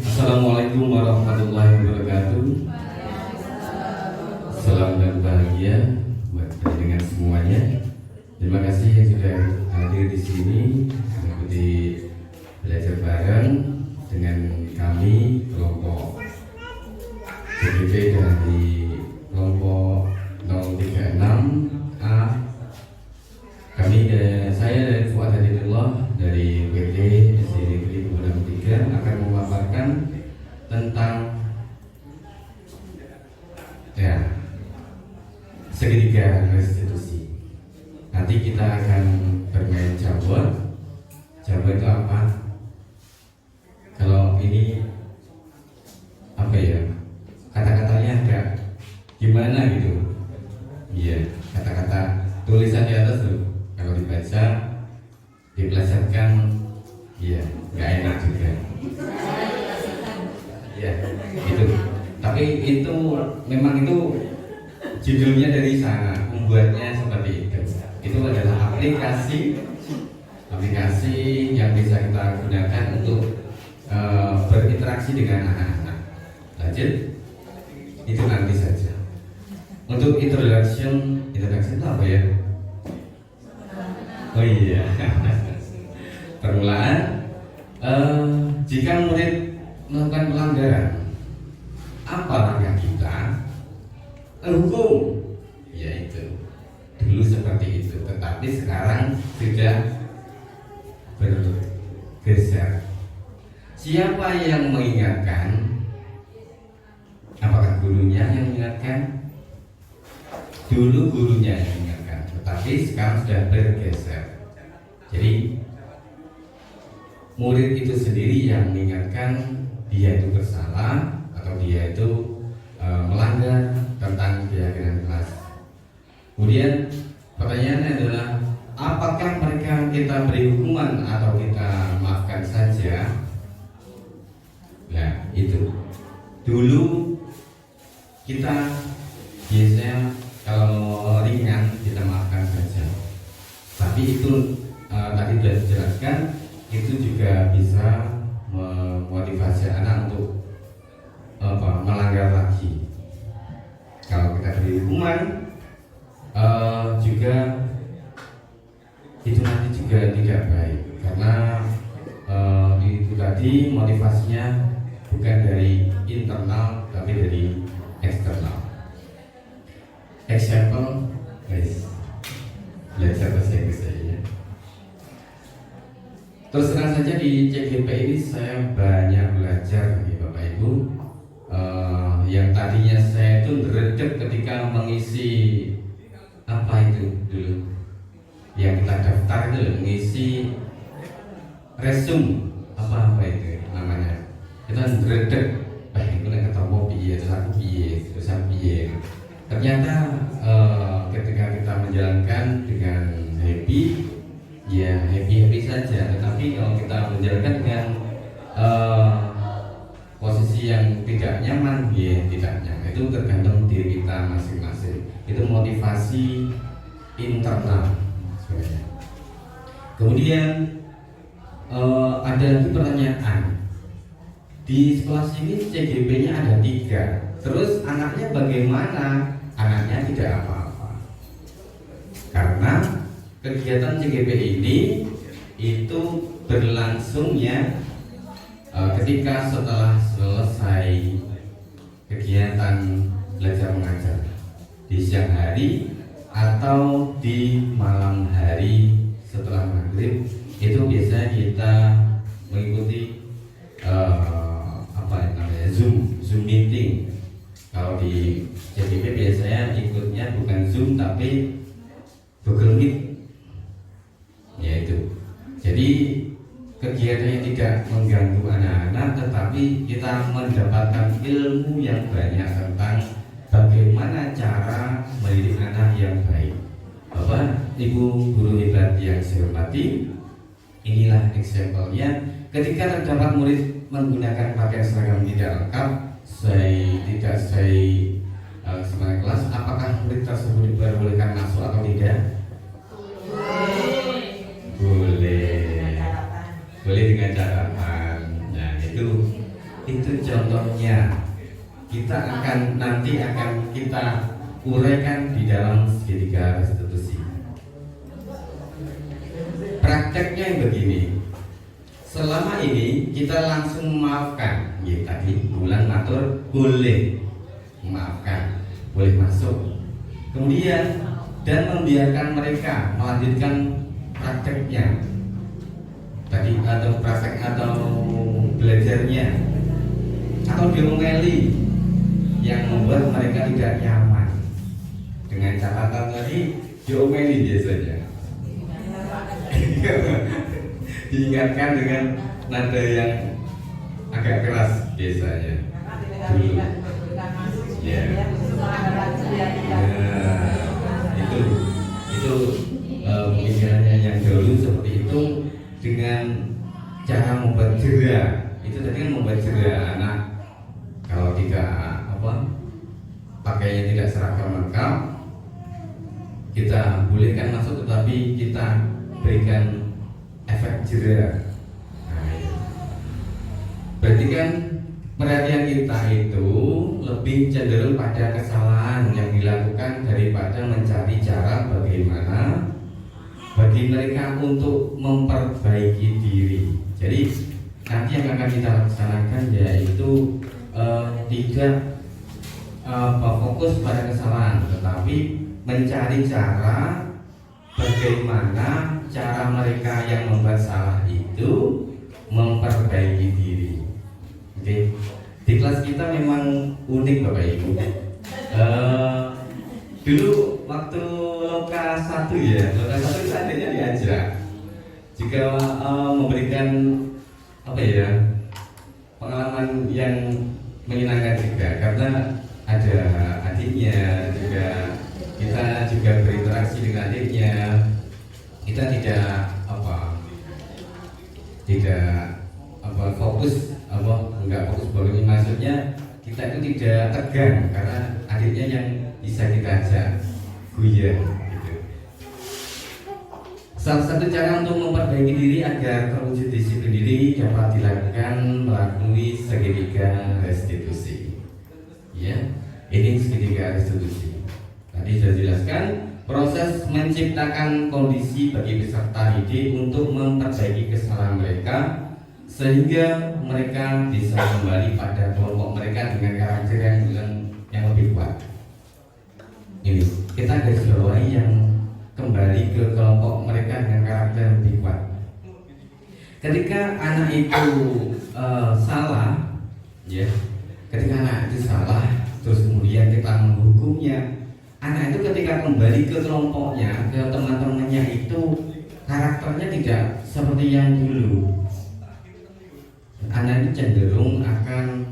Assalamualaikum warahmatullahi wabarakatuh. Salam dan bahagia buat dengan semuanya. Terima kasih yang sudah di sini mengikuti belajar bareng dengan kami kelompok CGP dari kelompok 036A. Saya dari Fuad Hadidullah dari WD SD Negeri 3 akan memaparkan tentang segitiga restitusi. Nanti kita akan bermain Jawa. Jawa itu apa? Kalau ini apa ya? Kata-katanya agak gimana gitu? Iya, kata-kata tulisan di atas tuh. Kalau dibaca, dipelesetkan, iya, nggak enak juga. Iya, itu. Tapi itu memang itu judulnya dari sana, membuatnya seperti itu. Itu adalah aplikasi yang bisa kita gunakan untuk berinteraksi dengan anak-anak. Lanjut, itu nanti saja. Untuk introduction itu apa ya? Oh iya, permulaan. Jika murid melakukan pelanggaran, apa langkah kita? Hukum, yaitu dulu seperti itu, tetapi sekarang sudah bergeser. Siapa yang mengingatkan? Apakah gurunya yang mengingatkan? Dulu gurunya yang mengingatkan, tetapi sekarang sudah bergeser. Jadi murid itu sendiri yang mengingatkan dia itu bersalah atau dia itu melanggar tentang keyakinan kelas. Kemudian pertanyaannya adalah apakah kita beri hukuman atau kita maafkan saja? Nah itu dulu kita biasanya kalau ringan kita maafkan saja. Tapi itu tadi sudah dijelaskan, itu juga bisa memotivasi anak untuk melanggar lagi. Kalau kita beri hukuman juga itu nanti juga tidak baik, karena itu tadi motivasinya bukan dari internal tapi dari eksternal. Example, guys, belajar bahasa Inggris saja. Terus terang saja di CGP ini saya banyak belajar nih Bapak Ibu. Yang tadinya saya itu redek ketika mengisi apa itu dulu yang kita daftar itu mengisi resume apa itu namanya, kita redek itu yang ketemu piye terus aku piye. Ternyata ketika kita menjalankan dengan happy, ya happy saja. Tetapi kalau kita menjalankan dengan posisi yang tidak nyaman, ya tidak nyaman. Itu tergantung diri kita masing-masing. Itu motivasi internal sebenarnya. Kemudian ada lagi pertanyaan. Di sekolah sini CGP-nya ada 3. Terus anaknya bagaimana? Anaknya tidak apa-apa. Karena kegiatan CGP ini itu berlangsungnya ketika setelah selesai kegiatan belajar mengajar di siang hari atau di malam hari setelah maghrib, itu biasanya kita mengikuti Zoom meeting. Kalau di CGP biasanya ikutnya bukan Zoom tapi Google Meet, yaitu. Jadi kegiatan yang tidak mengganggu anak-anak, tetapi kita mendapatkan ilmu yang banyak tentang bagaimana cara mendidik anak yang baik. Bapak, Ibu guru hebat yang saya hormati, inilah example-nya. Ketika terdapat murid menggunakan pakaian seragam tidak lengkap, tidak sesuai kelas, apakah murid tersebut diperbolehkan masuk atau tidak? Boleh dengan catatan. Nah itu contohnya. Nanti akan kita uraikan di dalam segitiga restitusi. Praktik prakteknya yang begini. Selama ini kita langsung memaafkan, ya tadi bulan matur boleh memaafkan, boleh masuk. Kemudian dan membiarkan mereka melanjutkan prakteknya tadi atau praktek atau belajarnya atau diomeli yang membuat mereka tidak nyaman. Dengan catatan tadi diomeli biasanya. Diingatkan dengan nada yang agak keras biasanya dulu. Ya. Itu pemikirannya yang dahulu seperti itu dengan cara membuat jera. Itu tadi kan membuat jera anak kalau tidak pakainya tidak seragam lengkap, kita bolehkan masuk tetapi kita berikan efek jera. Nah, itu. Berarti kan perhatian kita itu lebih cenderung pada kesalahan yang dilakukan daripada mencari cara bagaimana bagi mereka untuk memperbaiki diri. Jadi nanti yang akan kita laksanakan yaitu tidak fokus pada kesalahan, tetapi mencari cara bagaimana cara mereka yang membuat salah itu memperbaiki diri. Oke, di kelas kita memang unik Bapak Ibu. Dulu waktu loka 1 ya, loka 1 seandainya diajak jika memberikan pengalaman yang menyenangkan juga, karena ada adiknya juga, kita juga berinteraksi dengan adiknya. Kita tidak fokus enggak fokus bagaimana, maksudnya kita itu tidak tegang karena adiknya yang bisa kita ajak guyon gitu. Salah satu cara untuk memperbaiki diri agar terwujud disiplin diri dapat dilakukan melalui segitiga restitusi. Ya, ini segitiga restitusi. Tadi sudah jelaskan proses menciptakan kondisi bagi peserta didik untuk memperbaiki kesalahan mereka sehingga mereka bisa kembali pada kelompok mereka dengan karakter yang lebih kuat. Ini kita garis bawahi yang kembali ke kelompok mereka dengan karakter yang lebih kuat. Ketika anak itu salah, ya, ketika anak itu salah, terus kemudian kita menghukumnya, anak itu ketika kembali ke kelompoknya, ke teman-temannya itu karakternya tidak seperti yang dulu. Anak itu cenderung akan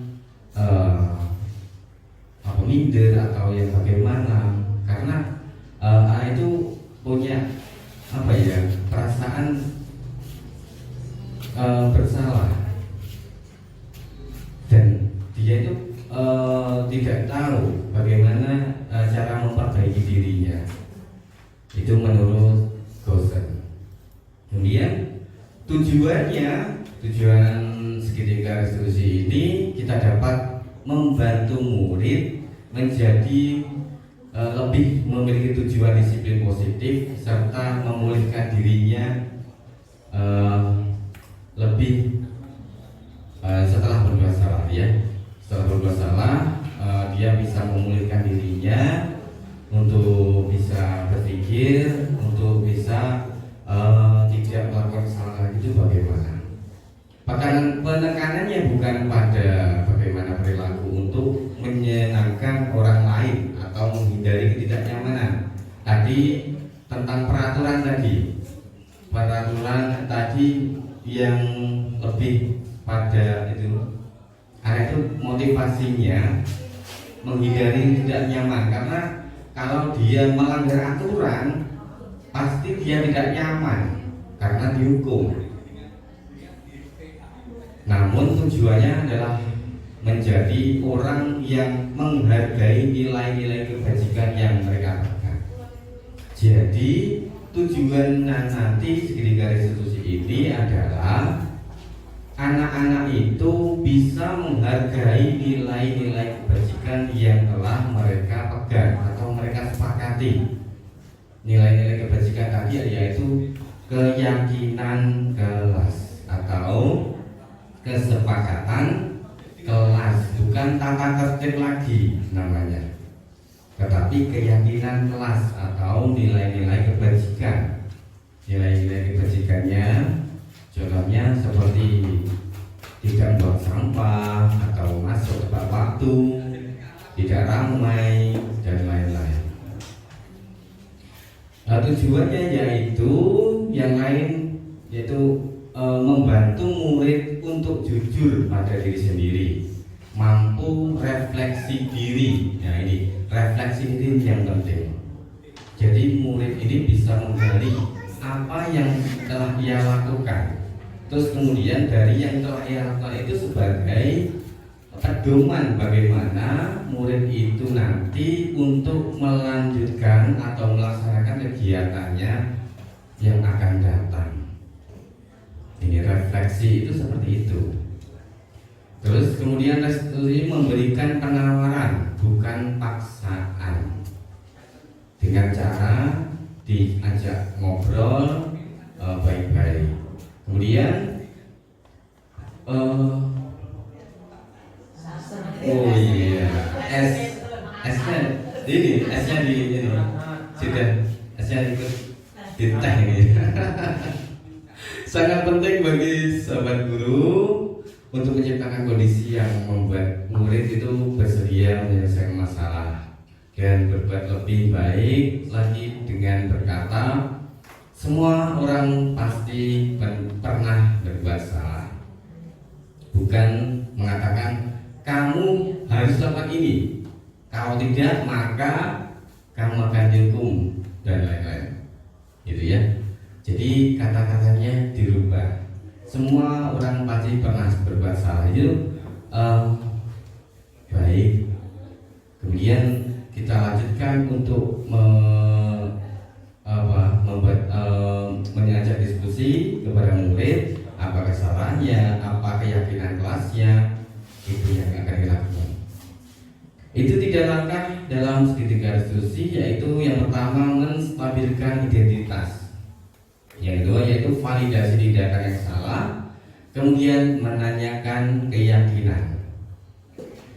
minder atau yang bagaimana, karena anak itu punya perasaan bersalah dan dia itu tidak tahu bagaimana cara memperbaiki dirinya. Itu menurut Gosen. Kemudian tujuan segitiga restitusi ini kita dapat membantu murid menjadi lebih memiliki tujuan disiplin positif serta memulihkan dirinya lebih setelah berbuat salah, ya. Setelah berbuat salah, dia bisa memulihkan dirinya untuk bisa berpikir, untuk bisa tidak melakukan kesalahan itu bagaimana. Penekanannya bukan pada bagaimana perilaku untuk menyenangkan orang lain atau menghindari ketidaknyamanan. Tadi tentang peraturan tadi yang lebih pada itu, karena itu motivasinya menghindari tidak nyaman, karena kalau dia melanggar aturan pasti dia tidak nyaman karena dihukum. Namun tujuannya adalah menjadi orang yang menghargai nilai-nilai kebajikan yang mereka pegang. Jadi tujuan nanti segitiga restitusi ini adalah anak-anak itu bisa menghargai nilai-nilai kebajikan yang telah mereka pegang atau mereka sepakati. Nilai-nilai kebajikan tadi yaitu keyakinan kelas atau kesepakatan kelas, bukan tata tertib lagi namanya, tetapi keyakinan kelas atau nilai-nilai kebajikan. Nilai-nilai kebajikannya contohnya seperti tidak buang sampah atau masuk tepat waktu, tidak ramai, dan lain-lain. Tujuannya yaitu yang lain, yaitu membantu murid untuk jujur pada diri sendiri, mampu refleksi diri. Nah ini refleksi diri yang penting. Jadi murid ini bisa menggali apa yang telah ia lakukan, terus kemudian dari yang telah ia lakukan itu sebagai pedoman bagaimana murid itu nanti untuk melanjutkan atau melaksanakan kegiatannya yang akan datang. Ini refleksi itu seperti itu. Terus kemudian restitusi memberikan penawaran, bukan paksaan, dengan cara diajak ngobrol baik-baik. Kemudian oh iya, S-nya ini, S-nya di ini sudah, S-nya ikut di teh ini. Sangat penting bagi sahabat guru untuk menciptakan kondisi yang membuat murid itu bersedia menyelesaikan masalah dan berbuat lebih baik lagi dengan berkata, semua orang pasti pernah berbuat salah, bukan mengatakan kamu harus lakukan ini, kalau tidak maka kamu akan dihukum dan lain-lain, gitu ya. Jadi kata-katanya dirubah. Semua orang pasti pernah berbuat salah itu baik. Kemudian kita lanjutkan untuk mengajak diskusi kepada murid, apa kesalahannya, apa keyakinan kelasnya, itu yang akan dilakukan. Itu 3 langkah dalam segitiga restitusi, yaitu yang pertama menstabilkan identitas, yang kedua yaitu validasi tindakan yang salah, kemudian menanyakan keyakinan.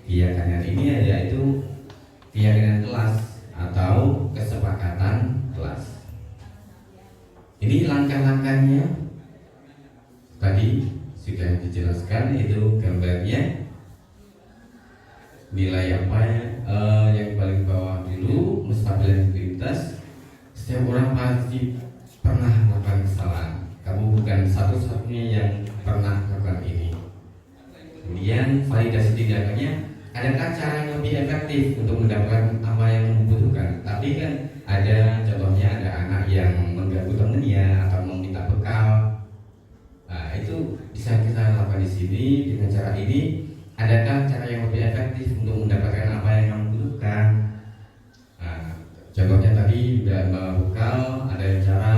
Keyakinan ini yaitu keyakinan kelas atau kesepakatan kelas. Ini langkah-langkahnya tadi sudah dijelaskan, itu gambarnya. Nilai apa yang paling bawah dulu, menstabilkan identitas. Setiap orang pasti pernah melakukan kesalahan. Kamu bukan satu-satunya yang pernah melakukan ini. Kemudian validasi tindakannya, adakah cara yang lebih efektif untuk mendapatkan apa yang membutuhkan? Tapi kan ada contohnya, ada anak yang mengganggu temannya atau meminta bekal. Nah, itu bisa kita lakukan di sini dengan cara ini. Adakah cara yang lebih efektif untuk mendapatkan apa yang kamu butuhkan? Nah, contohnya tadi sudah bekal, ada cara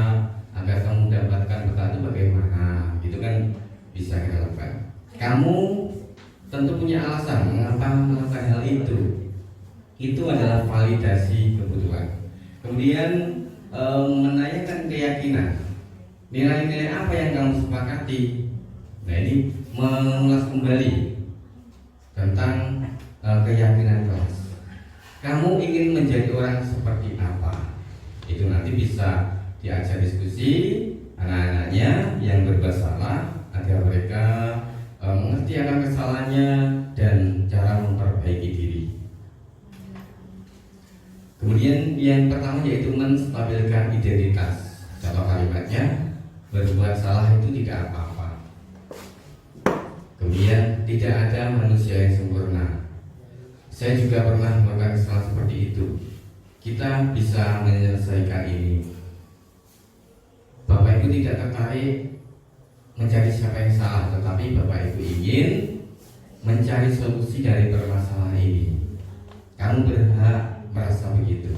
agar kamu mendapatkan bekal itu bagaimana? Gitu kan bisa kita lakukan. Kamu tentu punya alasan mengapa melakukan hal itu. Itu adalah validasi kebutuhan. Kemudian menanyakan keyakinan. Nilai-nilai apa yang kamu sepakati? Nah ini mengulas kembali tentang keyakinan kelas. Kamu ingin menjadi orang seperti apa? Itu nanti bisa diajak diskusi anak-anaknya yang berbuat salah agar mereka mengerti akan kesalahannya dan cara memperbaiki diri. Kemudian yang pertama yaitu menstabilkan identitas. Contoh kalimatnya, berbuat salah itu tidak apa-apa. Kemudian tidak ada manusia yang sempurna. Saya juga pernah melakukan kesalahan seperti itu. Kita bisa menyelesaikan ini. Bapak Ibu tidak tertarik mencari siapa yang salah, tetapi Bapak Ibu ingin mencari solusi dari permasalahan ini. Kamu berhak merasa begitu.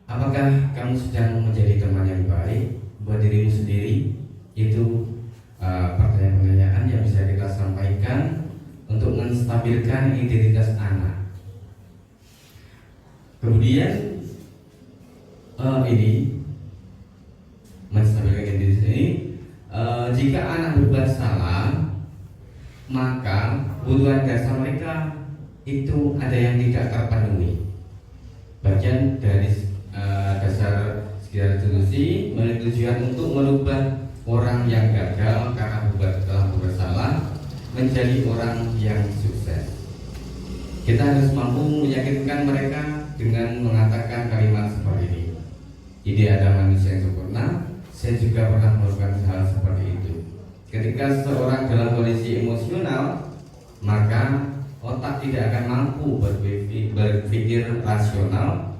Apakah kamu sedang menjadi teman yang baik buat dirimu sendiri? Itu pertanyaan-pertanyaan yang bisa kita sampaikan untuk menstabilkan identitas anak. Kemudian ini menstabilkan identitas jika anak berbuat salah, maka kebutuhan dasar mereka itu ada yang tidak terpenuhi. Bagian dari dasar segala solusi memiliki tujuan untuk merubah orang yang gagal karena telah berbuat salah menjadi orang yang sukses. Kita harus mampu meyakinkan mereka dengan mengatakan kalimat seperti ini. Tidak ada manusia yang sempurna. Saya juga pernah melakukan hal seperti itu. Ketika seseorang dalam kondisi emosional, maka otak tidak akan mampu berpikir rasional.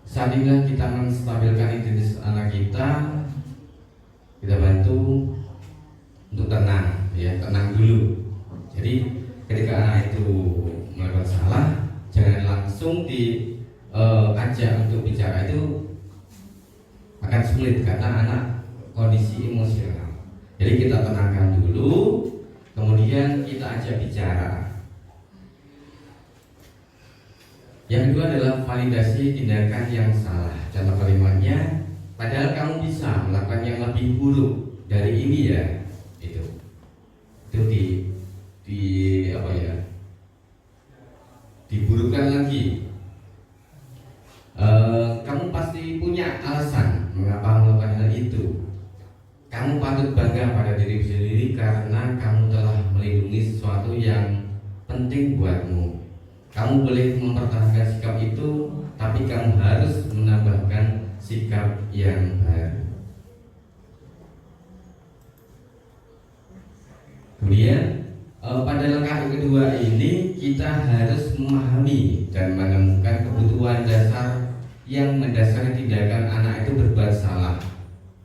Saat inilah kita menstabilkan identitas anak kita bantu untuk tenang, ya, tenang dulu. Jadi ketika anak itu melakukan salah, jangan langsung diajak untuk bicara, itu akan sulit karena anak kondisi emosional. Jadi kita tenangkan dulu, kemudian kita ajak bicara. Yang kedua adalah validasi tindakan yang salah. Contoh kalimatnya, padahal kamu bisa melakukan yang lebih buruk dari ini ya. Itu diburukkan lagi. Kamu pasti punya alasan mengapa melakukan hal itu. Kamu patut bangga pada diri sendiri karena kamu telah melindungi sesuatu yang penting buatmu. Kamu boleh mempertahankan sikap itu, tapi kamu harus menambahkan sikap yang baru. Kemudian pada langkah yang kedua ini kita harus memahami dan menemukan kebutuhan dasar yang mendasari tindakan anak itu berbuat salah.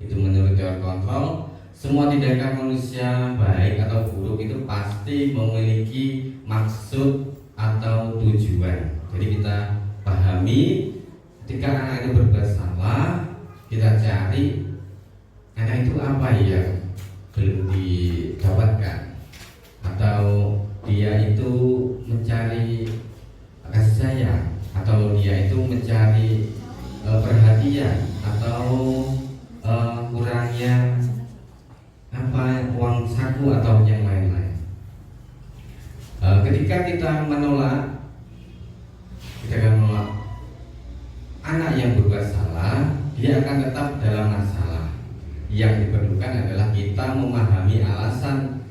Itu menurut teori kontrol, semua tindakan manusia baik atau buruk itu pasti memiliki maksud atau tujuan. Jadi kita pahami ketika anak itu berbuat salah, kita cari anak itu apa yang belum didapatkan, atau dia itu mencari kasih sayang, atau dia itu mencari perhatian, atau kurangnya uang saku atau yang lain-lain. Ketika kita menolak anak yang berbuat salah, dia akan tetap dalam masalah. Yang diperlukan adalah kita memahami alasan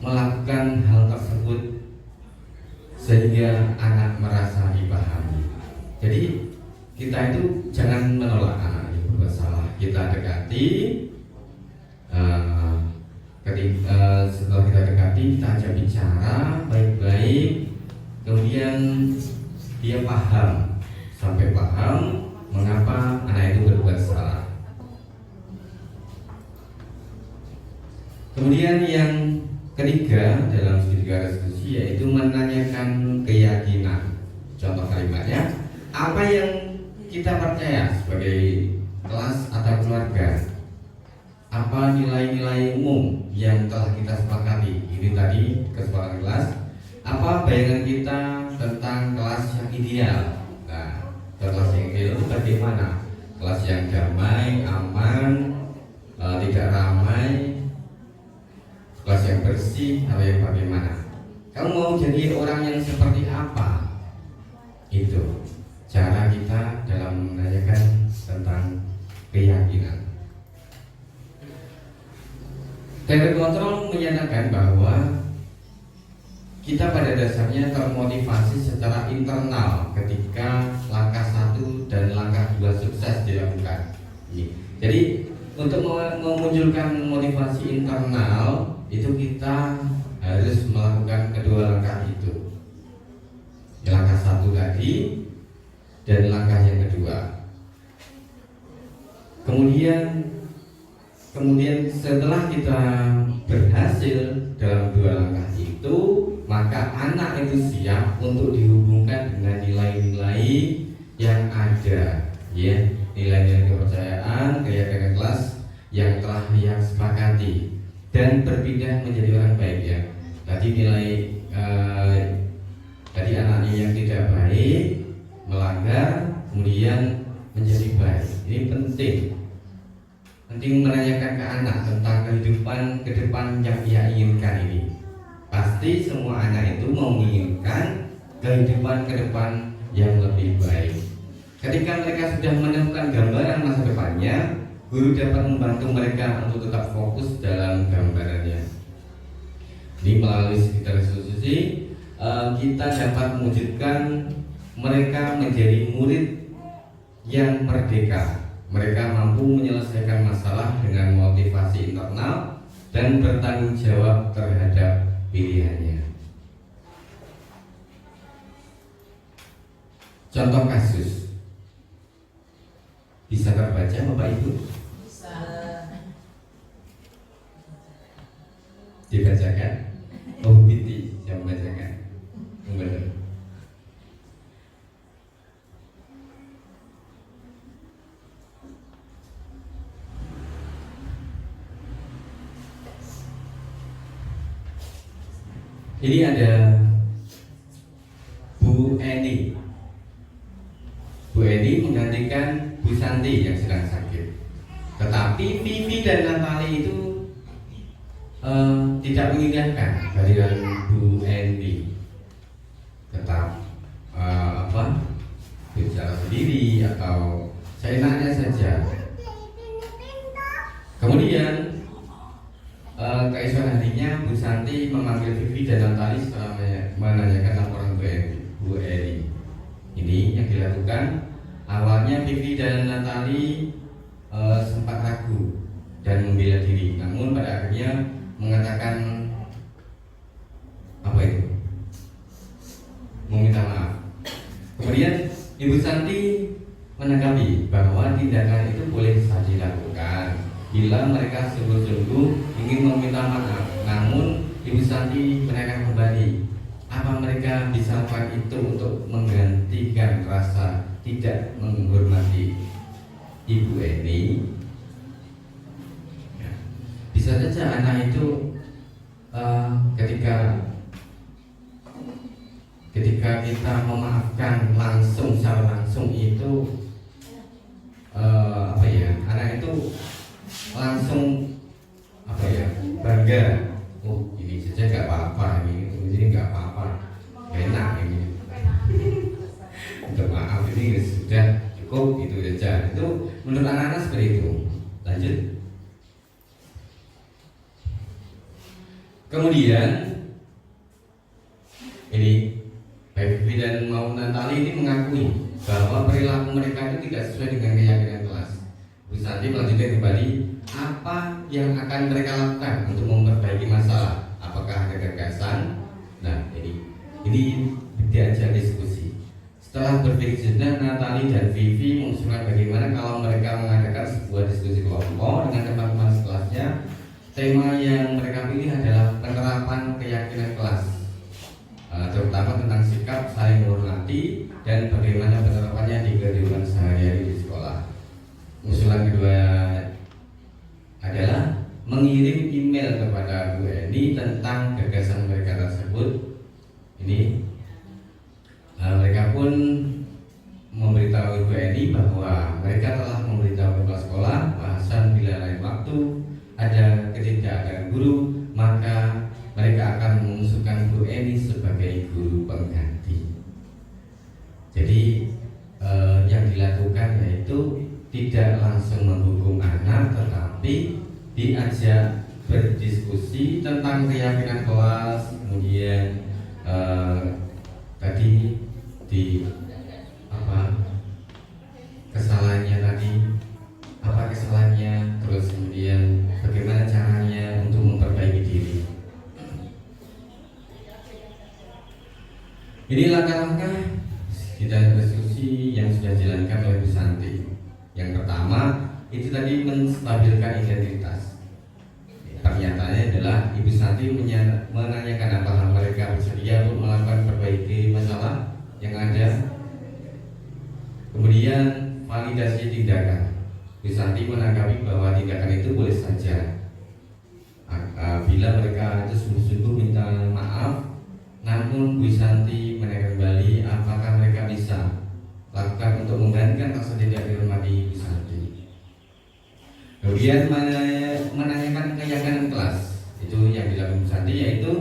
melakukan hal tersebut sehingga anak merasa dipahami. Jadi kita itu jangan menolak anak yang berbuat salah. Kita dekati, setelah kita dekati, kita ajak bicara baik-baik, kemudian dia paham, sampai paham mengapa anak itu berbuat salah. Kemudian yang ketiga dalam segala diskusi yaitu menanyakan keyakinan. Contoh kalimatnya, apa yang kita percaya sebagai kelas atau keluarga? Apa nilai-nilai umum yang telah kita sepakati? Ini tadi kesepakatan kelas. Apa bayangan kita tentang kelas yang ideal? Nah, kelas yang ideal itu bagaimana? Kelas yang damai, aman, tidak ramai, kelas yang bersih atau yang bagaimana? Kamu mau jadi orang yang seperti apa? Itu cara kita dalam menanyakan tentang keyakinan. Teori kontrol menyatakan bahwa kita pada dasarnya termotivasi secara internal ketika langkah 1 dan langkah 2 sukses dilakukan. Jadi untuk memunculkan motivasi internal itu kita harus melakukan kedua langkah itu. Langkah 1 tadi dan langkah yang kedua. Kemudian setelah kita berhasil dalam 2 langkah itu, maka anak itu siap untuk dihubungkan dengan nilai-nilai yang ada, ya, nilai-nilai kepercayaan, keyakinan kelas yang telah yang sepakati dan berpindah menjadi orang baik, ya. Tadi nilai tadi anaknya yang tidak baik melanggar kemudian menjadi baik. Ini penting penting menanyakan ke anak tentang kehidupan ke depan yang ia inginkan ini. Pasti semua anak itu menginginkan kehidupan ke depan yang lebih baik. Ketika mereka sudah menemukan gambaran masa depannya, guru dapat membantu mereka untuk tetap fokus dalam gambarannya. Ini melalui sekitar institusi kita dapat mewujudkan mereka menjadi murid yang merdeka. Mereka mampu menyelesaikan masalah dengan motivasi internal dan bertanggung jawab terhadap pilihannya. Contoh kasus bisa terbaca Bapak Ibu? Bisa. Dibacakan? Oh, Binti yang membacakan. Benar. Ini ada Bu Eni. Bu Eni menggantikan Bu Santi yang sedang sakit. Tetapi Vivi dan Natali itu tidak mengindahkan kehadiran Bu Eni. Tetap bicara sendiri atau seenaknya saja. Kemudian keesokan harinya Bu Santi memanggil Vivi dan Natali setelah menanyakan laporan Bu Eni. Ini yang dilakukan. Awalnya Vivi dan Natali sempat ragu dan membela diri, namun pada akhirnya mengatakan apa itu? Meminta maaf. Kemudian Ibu Santi menanggapi bahwa tindakan itu boleh saja dilakukan bila mereka sungguh-sungguh ingin meminta maaf. Namun Ibu Santi menanyakan kembali, apa mereka bisa lakukan itu untuk menggantikan rasa tidak menghormati Ibu Eni? Ya. Bisa saja anak itu ketika kita memaafkan secara langsung itu anak itu langsung bangga. Oh, ini saja nggak apa-apa, ini nggak apa-apa, enak ini. Untuk maaf ini sudah cukup, itu saja. Itu menurut anak-anak seperti itu. Lanjut. Kemudian ini baik Vivi dan mau Natali ini mengakui bahwa perilaku mereka itu tidak sesuai dengan keyakinan kelas. Bu Santi melanjutkan kembali apa yang akan mereka lakukan untuk memperbaiki masalah. Apakah ada gagasan? Nah, ini diajak diskusi. Setelah berpikir sejenak, Natali dan Vivi mengusulkan bagaimana kalau mereka mengadakan sebuah diskusi kelompok dengan teman-teman sekelasnya. Tema yang mereka pilih adalah penerapan keyakinan kelas, terutama tentang sikap saling menghormati dan bagaimana penerapannya di kehidupan sehari-hari di sekolah. Usulan kedua adalah mengirim email kepada Bu Eni tentang gagasan mereka tersebut. Ini mereka pun memberitahu Bu Eni bahwa mereka telah memberitahu kepala sekolah bahasan bila lain waktu ada ketidakadaan guru, maka mereka akan mengusulkan Bu Eni sebagai guru pengganti. Jadi yang dilakukan yaitu tidak langsung menghukum anak, tetapi diajak berdiskusi tentang keyakinan kelas. Kemudian tadi kesalahannya tadi, apa kesalahannya, terus kemudian bagaimana caranya untuk memperbaiki diri. Ini langkah-langkah kita diskusi yang sudah dijalankan oleh Bu Santi. Yang pertama itu tadi menstabilkan identitas. Pernyataannya adalah Ibu Santi menanyakan apakah mereka bersedia untuk melakukan perbaiki masalah yang ada. Kemudian validasi tindakan. Bu Santi menanggapi bahwa tindakan itu boleh saja bila mereka itu sungguh-sungguh minta maaf. Namun Bu Santi menanyakan kembali apakah mereka bisa lakukan untuk menggantikan rasa tidak dihormati Bu Santi. Kemudian menanyakan keyakinan kelas, itu yang dilakukan Bu Santi, yaitu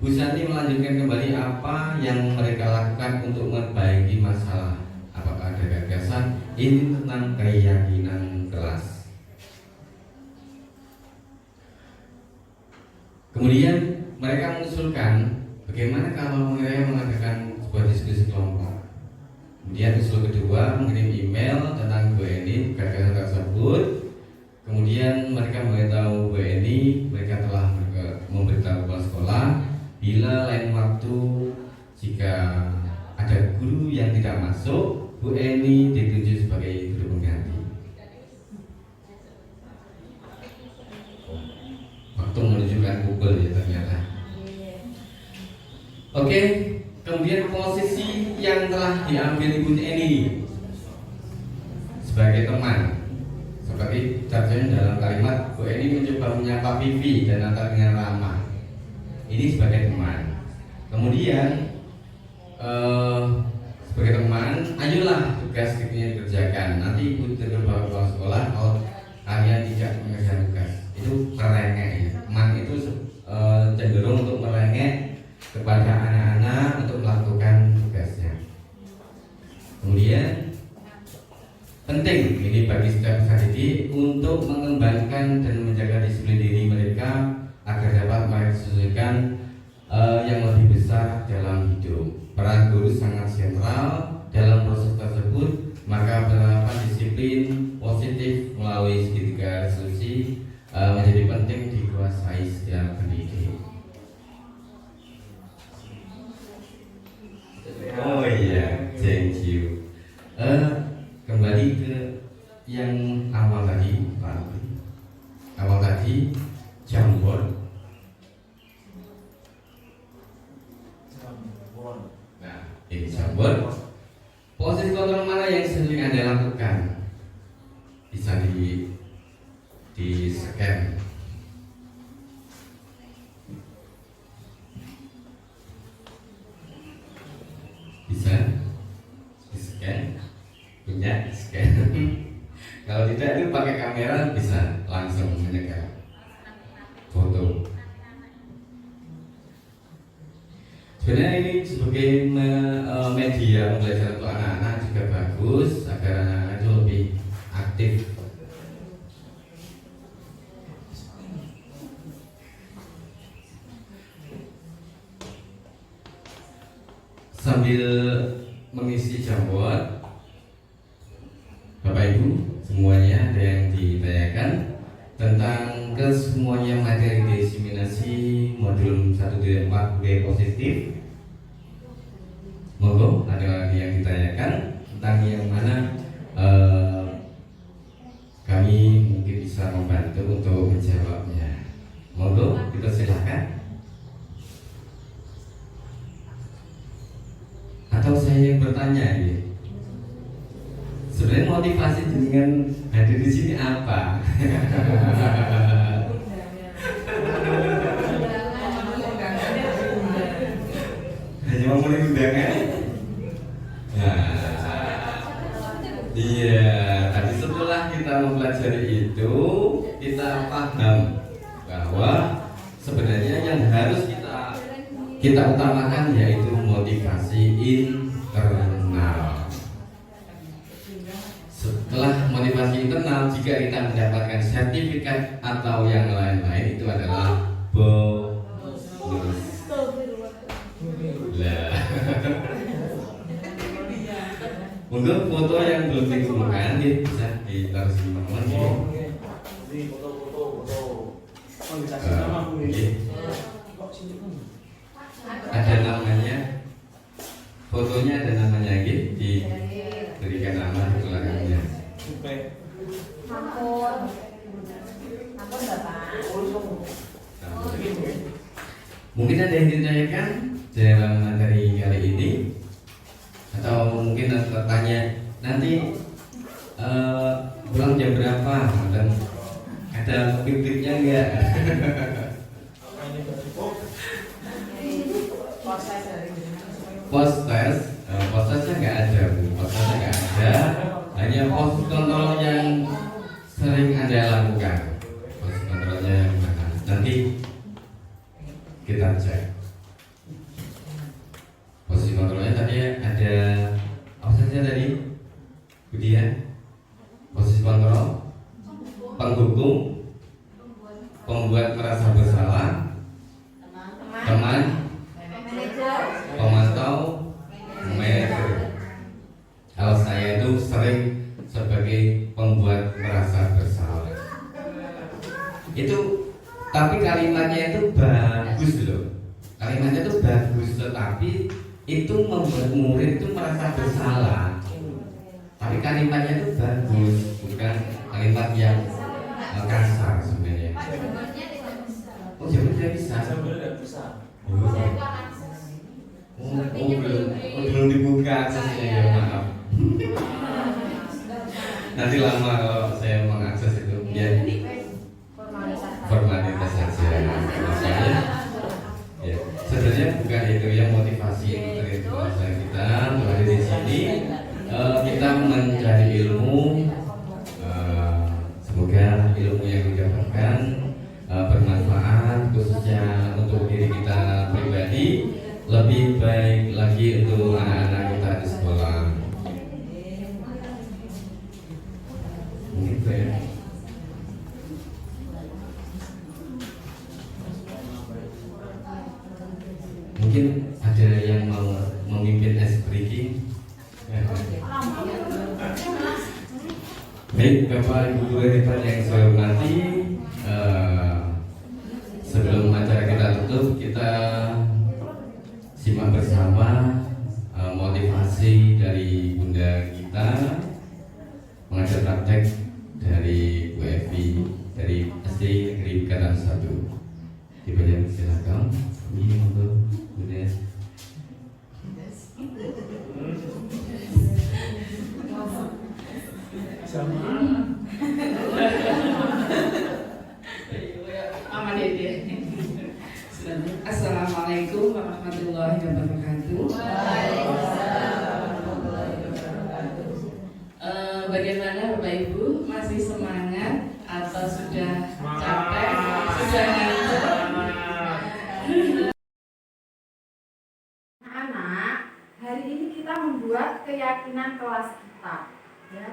Bu Santi melanjutkan kembali apa yang mereka lakukan untuk memperbaiki masalah. Apakah ada gagasan ini tentang keyakinan kelas. Kemudian mereka mengusulkan bagaimana kalau mereka mengadakan sebuah diskusi kelompok. Kemudian usul kedua mengirim email tentang Bu Eni gagasan tersebut. Kemudian mereka memberitahu Bu Eni, mereka telah memberitahu kepala sekolah bila lain waktu jika ada guru yang tidak masuk, Bu Eni ditunjuk sebagai guru pengganti. Waktu menunjukkan pukul ya ternyata. Oke, kemudian posisi yang telah diambil Ibu Eni sebagai teman, seperti terjadi dalam kalimat Bu Eni mencoba menyapa Vivi dan Natal dengan Rama. Ini sebagai teman. Kemudian sebagai teman, ayolah tugas ini dikerjakan. Nanti Ibu tegur bawa sekolah kalau kalian tidak mengerjakan tugas. Itu merengek ya. Teman itu cenderung untuk merengek kepada anak-anak untuk melakukan tugasnya. Kemudian penting ini bagi setiap peserta didik untuk mengembangkan dan menjaga disiplin diri mereka agar dapat menyesuaikan yang lebih besar dalam hidup. Peran guru sangat sentral dalam proses tersebut, maka penerapan disiplin positif melalui segitiga resolusi menjadi penting dikuasai setiap pendidik. Oh iya, thank you. Kembali ke yang awal tadi, Pak. Awal tadi Jambon. Nah, ini Jambon. Posisi kontrol mana yang sering Anda lakukan? Bisa di scan. Bisa di scan, punya scan. Kalau tidak itu pakai kamera bisa langsung menyegar foto. Sebenarnya ini sebagai media pembelajaran untuk anak-anak juga bagus agar anak-anak itu lebih aktif. Sambil mengisi Jambon, Bapak Ibu semuanya ada yang ditanyakan tentang kesemuanya materi diseminasi modul 1.4 budaya positif. Monggo, ada lagi yang ditanyakan tentang yang mana kami mungkin bisa membantu untuk menjawabnya. Monggo, kita silakan. Atau saya yang bertanya ya. Sebenarnya motivasi dengan hadir di sini apa? Hanya memenuhi undangan? Nah, iya. Tadi setelah kita mempelajari itu, kita paham bahwa sebenarnya yang harus kita utamakan yaitu motivasi internal. Setelah motivasi internal, jika kita mendapatkan sertifikat atau yang lain-lain itu adalah bonus. Lah. Monggo foto yang belum dikumpulkan bisa ditaruh di mana Ini foto. Oh, dikasih nama Bu. Ada namanya, fotonya ada namanya gitu, diberikan nama di belakangnya. Mungkin ada yang ditanyakan dalam materi kali ini, atau mungkin tanya nanti pulang jam berapa dan ada tips-tipsnya enggak? Postasnya nggak ada, Bu. Postasnya nggak ada, hanya pos kontrol yang sering Anda lakukan. nanti kita cek. Posisi kontrolnya tadi ada apa saja tadi? Budi ya? Posisi kontrol, penghukum, pembuat merasa bersalah, teman, pemantau, manajer. Kalau saya itu sering sebagai pembuat merasa bersalah. Itu tapi kalimatnya itu bagus loh. Kalimatnya itu bagus, tetapi itu membuat murid itu merasa bersalah. Tapi kalimatnya itu bagus, bukan kalimat yang kasar sebenarnya. Oh, jadi tidak bisa. Belum dibuka aksesnya ya, maaf. Nanti lama kalau saya mengakses itu ya formalitas saja. Maksudnya ya, sebenarnya bukan itu yang motivasi dari bahasa kita berada di sini. Kita mencari ilmu. Semoga ilmu yang didapatkan bermanfaat khususnya untuk diri kita pribadi, lebih baik lagi untuk anak-anak kita di sekolah. Gitu ya. Mungkin ada yang mau memimpin ice breaking. Baik, Bapak Ibu guru yang saya hormati, sebelum acara kita tutup, kita simak bersama motivasi dari Bunda kita mengajar praktek dari Bu Evi dari SD Negeri Karang 1. Dibaca silakan. Ini untuk Bunda. Assalamualaikum warahmatullahi wabarakatuh. Bagaimana Bapak Ibu, masih semangat atau sudah capek? Sudah ngantuk? Anak-anak, hari ini kita membuat keyakinan kelas kita, ya.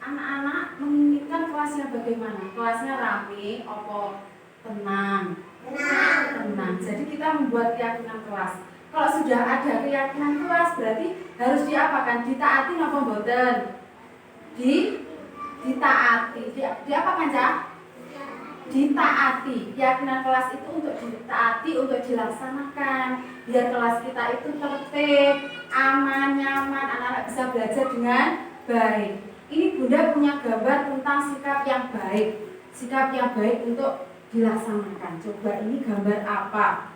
Anak-anak menginginkan kelasnya bagaimana? Kelasnya rame, opo tenang? Tenang. Jadi kita membuat keyakinan kelas. Kalau sudah ada keyakinan kelas, berarti harus diapakan? Ditaati apa mboten? Ditaati. Diapakan, Cak? Ditaati. Keyakinan kelas itu untuk ditaati, untuk dilaksanakan. Biar kelas kita itu tertib, aman, nyaman, anak-anak bisa belajar dengan baik. Ini Bunda punya gambar tentang sikap yang baik. Sikap yang baik untuk dilaksanakan. Coba ini gambar apa?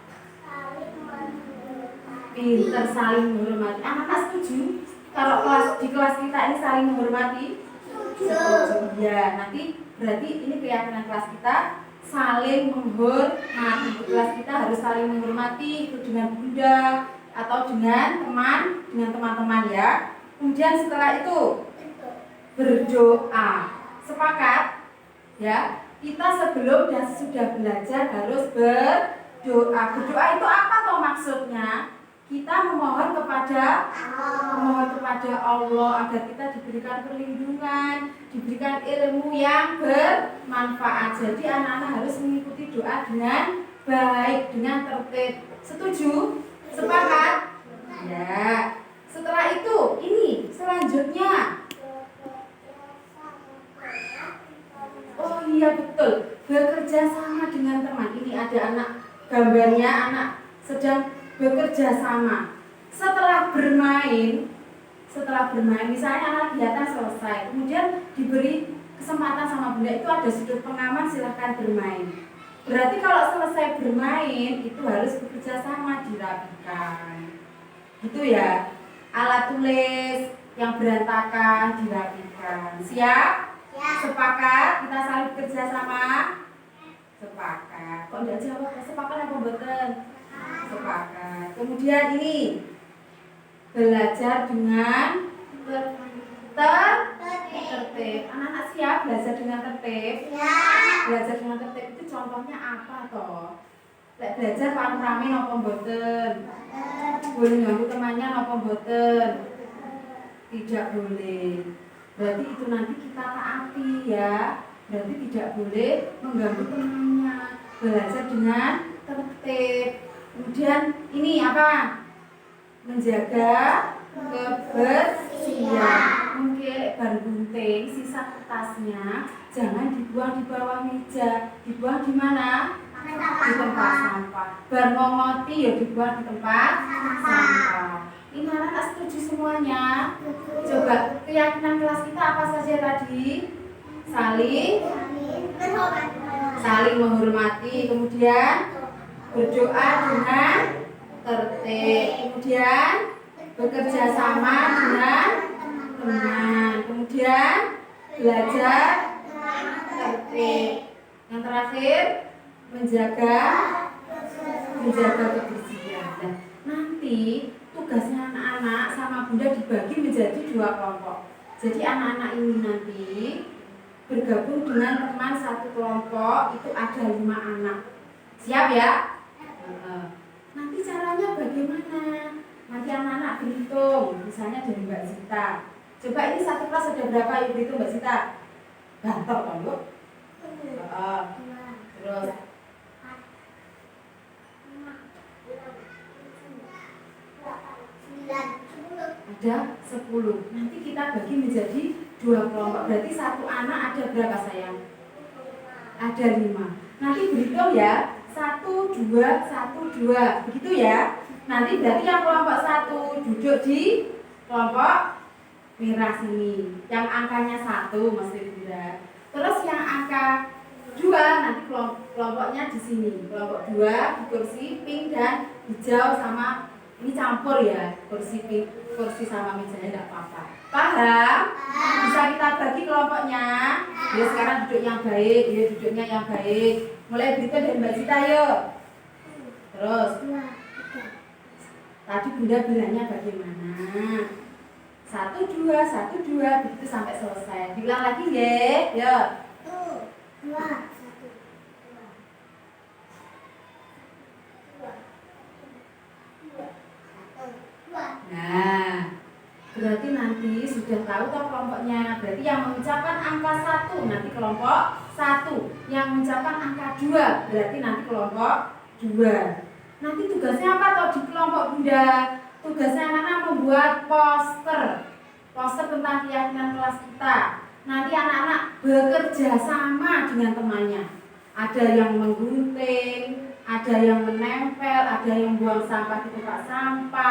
Pinter, saling menghormati. Anak-anak setuju? Kalau di kelas kita ini saling menghormati? Setuju. Ya, nanti berarti ini keyakinan kelas kita saling menghormati. Kelas kita harus saling menghormati, itu dengan Bunda atau dengan teman-teman ya. Kemudian setelah itu berdoa. Sepakat? Ya. Kita sebelum dan sesudah belajar harus berdoa. Berdoa itu apa toh maksudnya? Kita memohon kepada Allah agar kita diberikan perlindungan, diberikan ilmu yang bermanfaat. Jadi anak-anak harus mengikuti doa dengan baik, dengan tertib. Setuju? Sepakat? Ya. Setelah itu, ini selanjutnya. Oh iya betul, bekerja sama dengan teman. Ini ada anak, gambarnya anak sedang bekerja sama. Setelah bermain, misalnya anak kegiatan selesai, kemudian diberi kesempatan sama Bunda, itu ada sudut pengaman, silahkan bermain. Berarti kalau selesai bermain itu harus bekerja sama, dirapikan. Gitu ya. Alat tulis yang berantakan dirapikan. Siap? Sepakat? Kita saling bekerja sama? Sepakat. Kok enggak jawab? Sepakat apa mboten? Sepakat. Kemudian ini belajar dengan tertib. Anak-anak siap belajar dengan tertib? Belajar dengan tertib itu contohnya apa toh? Lek belajar rame napa mboten? Boleh ganggu temannya napa mboten? Tidak boleh. Berarti itu nanti kita taati ya. Berarti tidak boleh mengganggu temannya. Belajar dengan tertib. Kemudian ini apa? Menjaga kebersihan. Mungkin ban gunting sisa kertasnya jangan dibuang di bawah meja. Dibuang di mana? Di tempat sampah. Ban ngomoti ya dibuang di tempat sampah. Ini anak setuju semuanya. Coba keyakinan kelas kita apa saja tadi? Saling menghormati, kemudian berdoa dengan tertib, kemudian bekerja sama dengan teman, kemudian belajar tertib. Yang terakhir menjaga kebersihan. Nah, nanti tugasnya anak-anak sama Bunda dibagi menjadi 2 kelompok. Jadi anak-anak ini nanti bergabung dengan teman satu kelompok, itu ada 5 anak. Siap ya? Nanti caranya bagaimana? Nanti anak-anak berhitung, misalnya dari Mbak Zita. Coba ini satu kelas ada berapa? Yuk berhitung Mbak Zita. Gantor kan Bu? Terus ada 10. Nanti kita bagi menjadi 2 kelompok. Berarti satu anak ada berapa sayang? Ada 5. Nanti berhitung ya. 1, 2, 1, 2. Begitu ya. Nanti berarti yang kelompok 1 duduk di kelompok merah sini. Yang angkanya 1 mesti Bunda. Terus yang angka 2 nanti kelompoknya di sini. Kelompok 2 di kursi pink dan hijau sama ini campur ya, kursi sama mejanya enggak apa-apa. Paham? Bisa kita bagi kelompoknya. Ya sekarang duduk yang baik, ya duduknya yang baik. Mulai berikut dari Mbak Zita yuk. Terus tadi Bunda bilangnya bagaimana? 1, 2, 1, 2 begitu sampai selesai. Diulang lagi ya. Yuk. 1, 2. Nah, berarti nanti sudah tahu toh kelompoknya. Berarti yang mengucapkan angka 1 nanti kelompok 1. Yang mengucapkan angka 2 berarti nanti kelompok 2. Nanti tugasnya apa toh di kelompok Bunda? Tugasnya anak-anak membuat poster tentang keyakinan kelas kita. Nanti anak-anak bekerja sama dengan temannya. Ada yang menggunting, ada yang menempel, ada yang buang sampah di tempat sampah.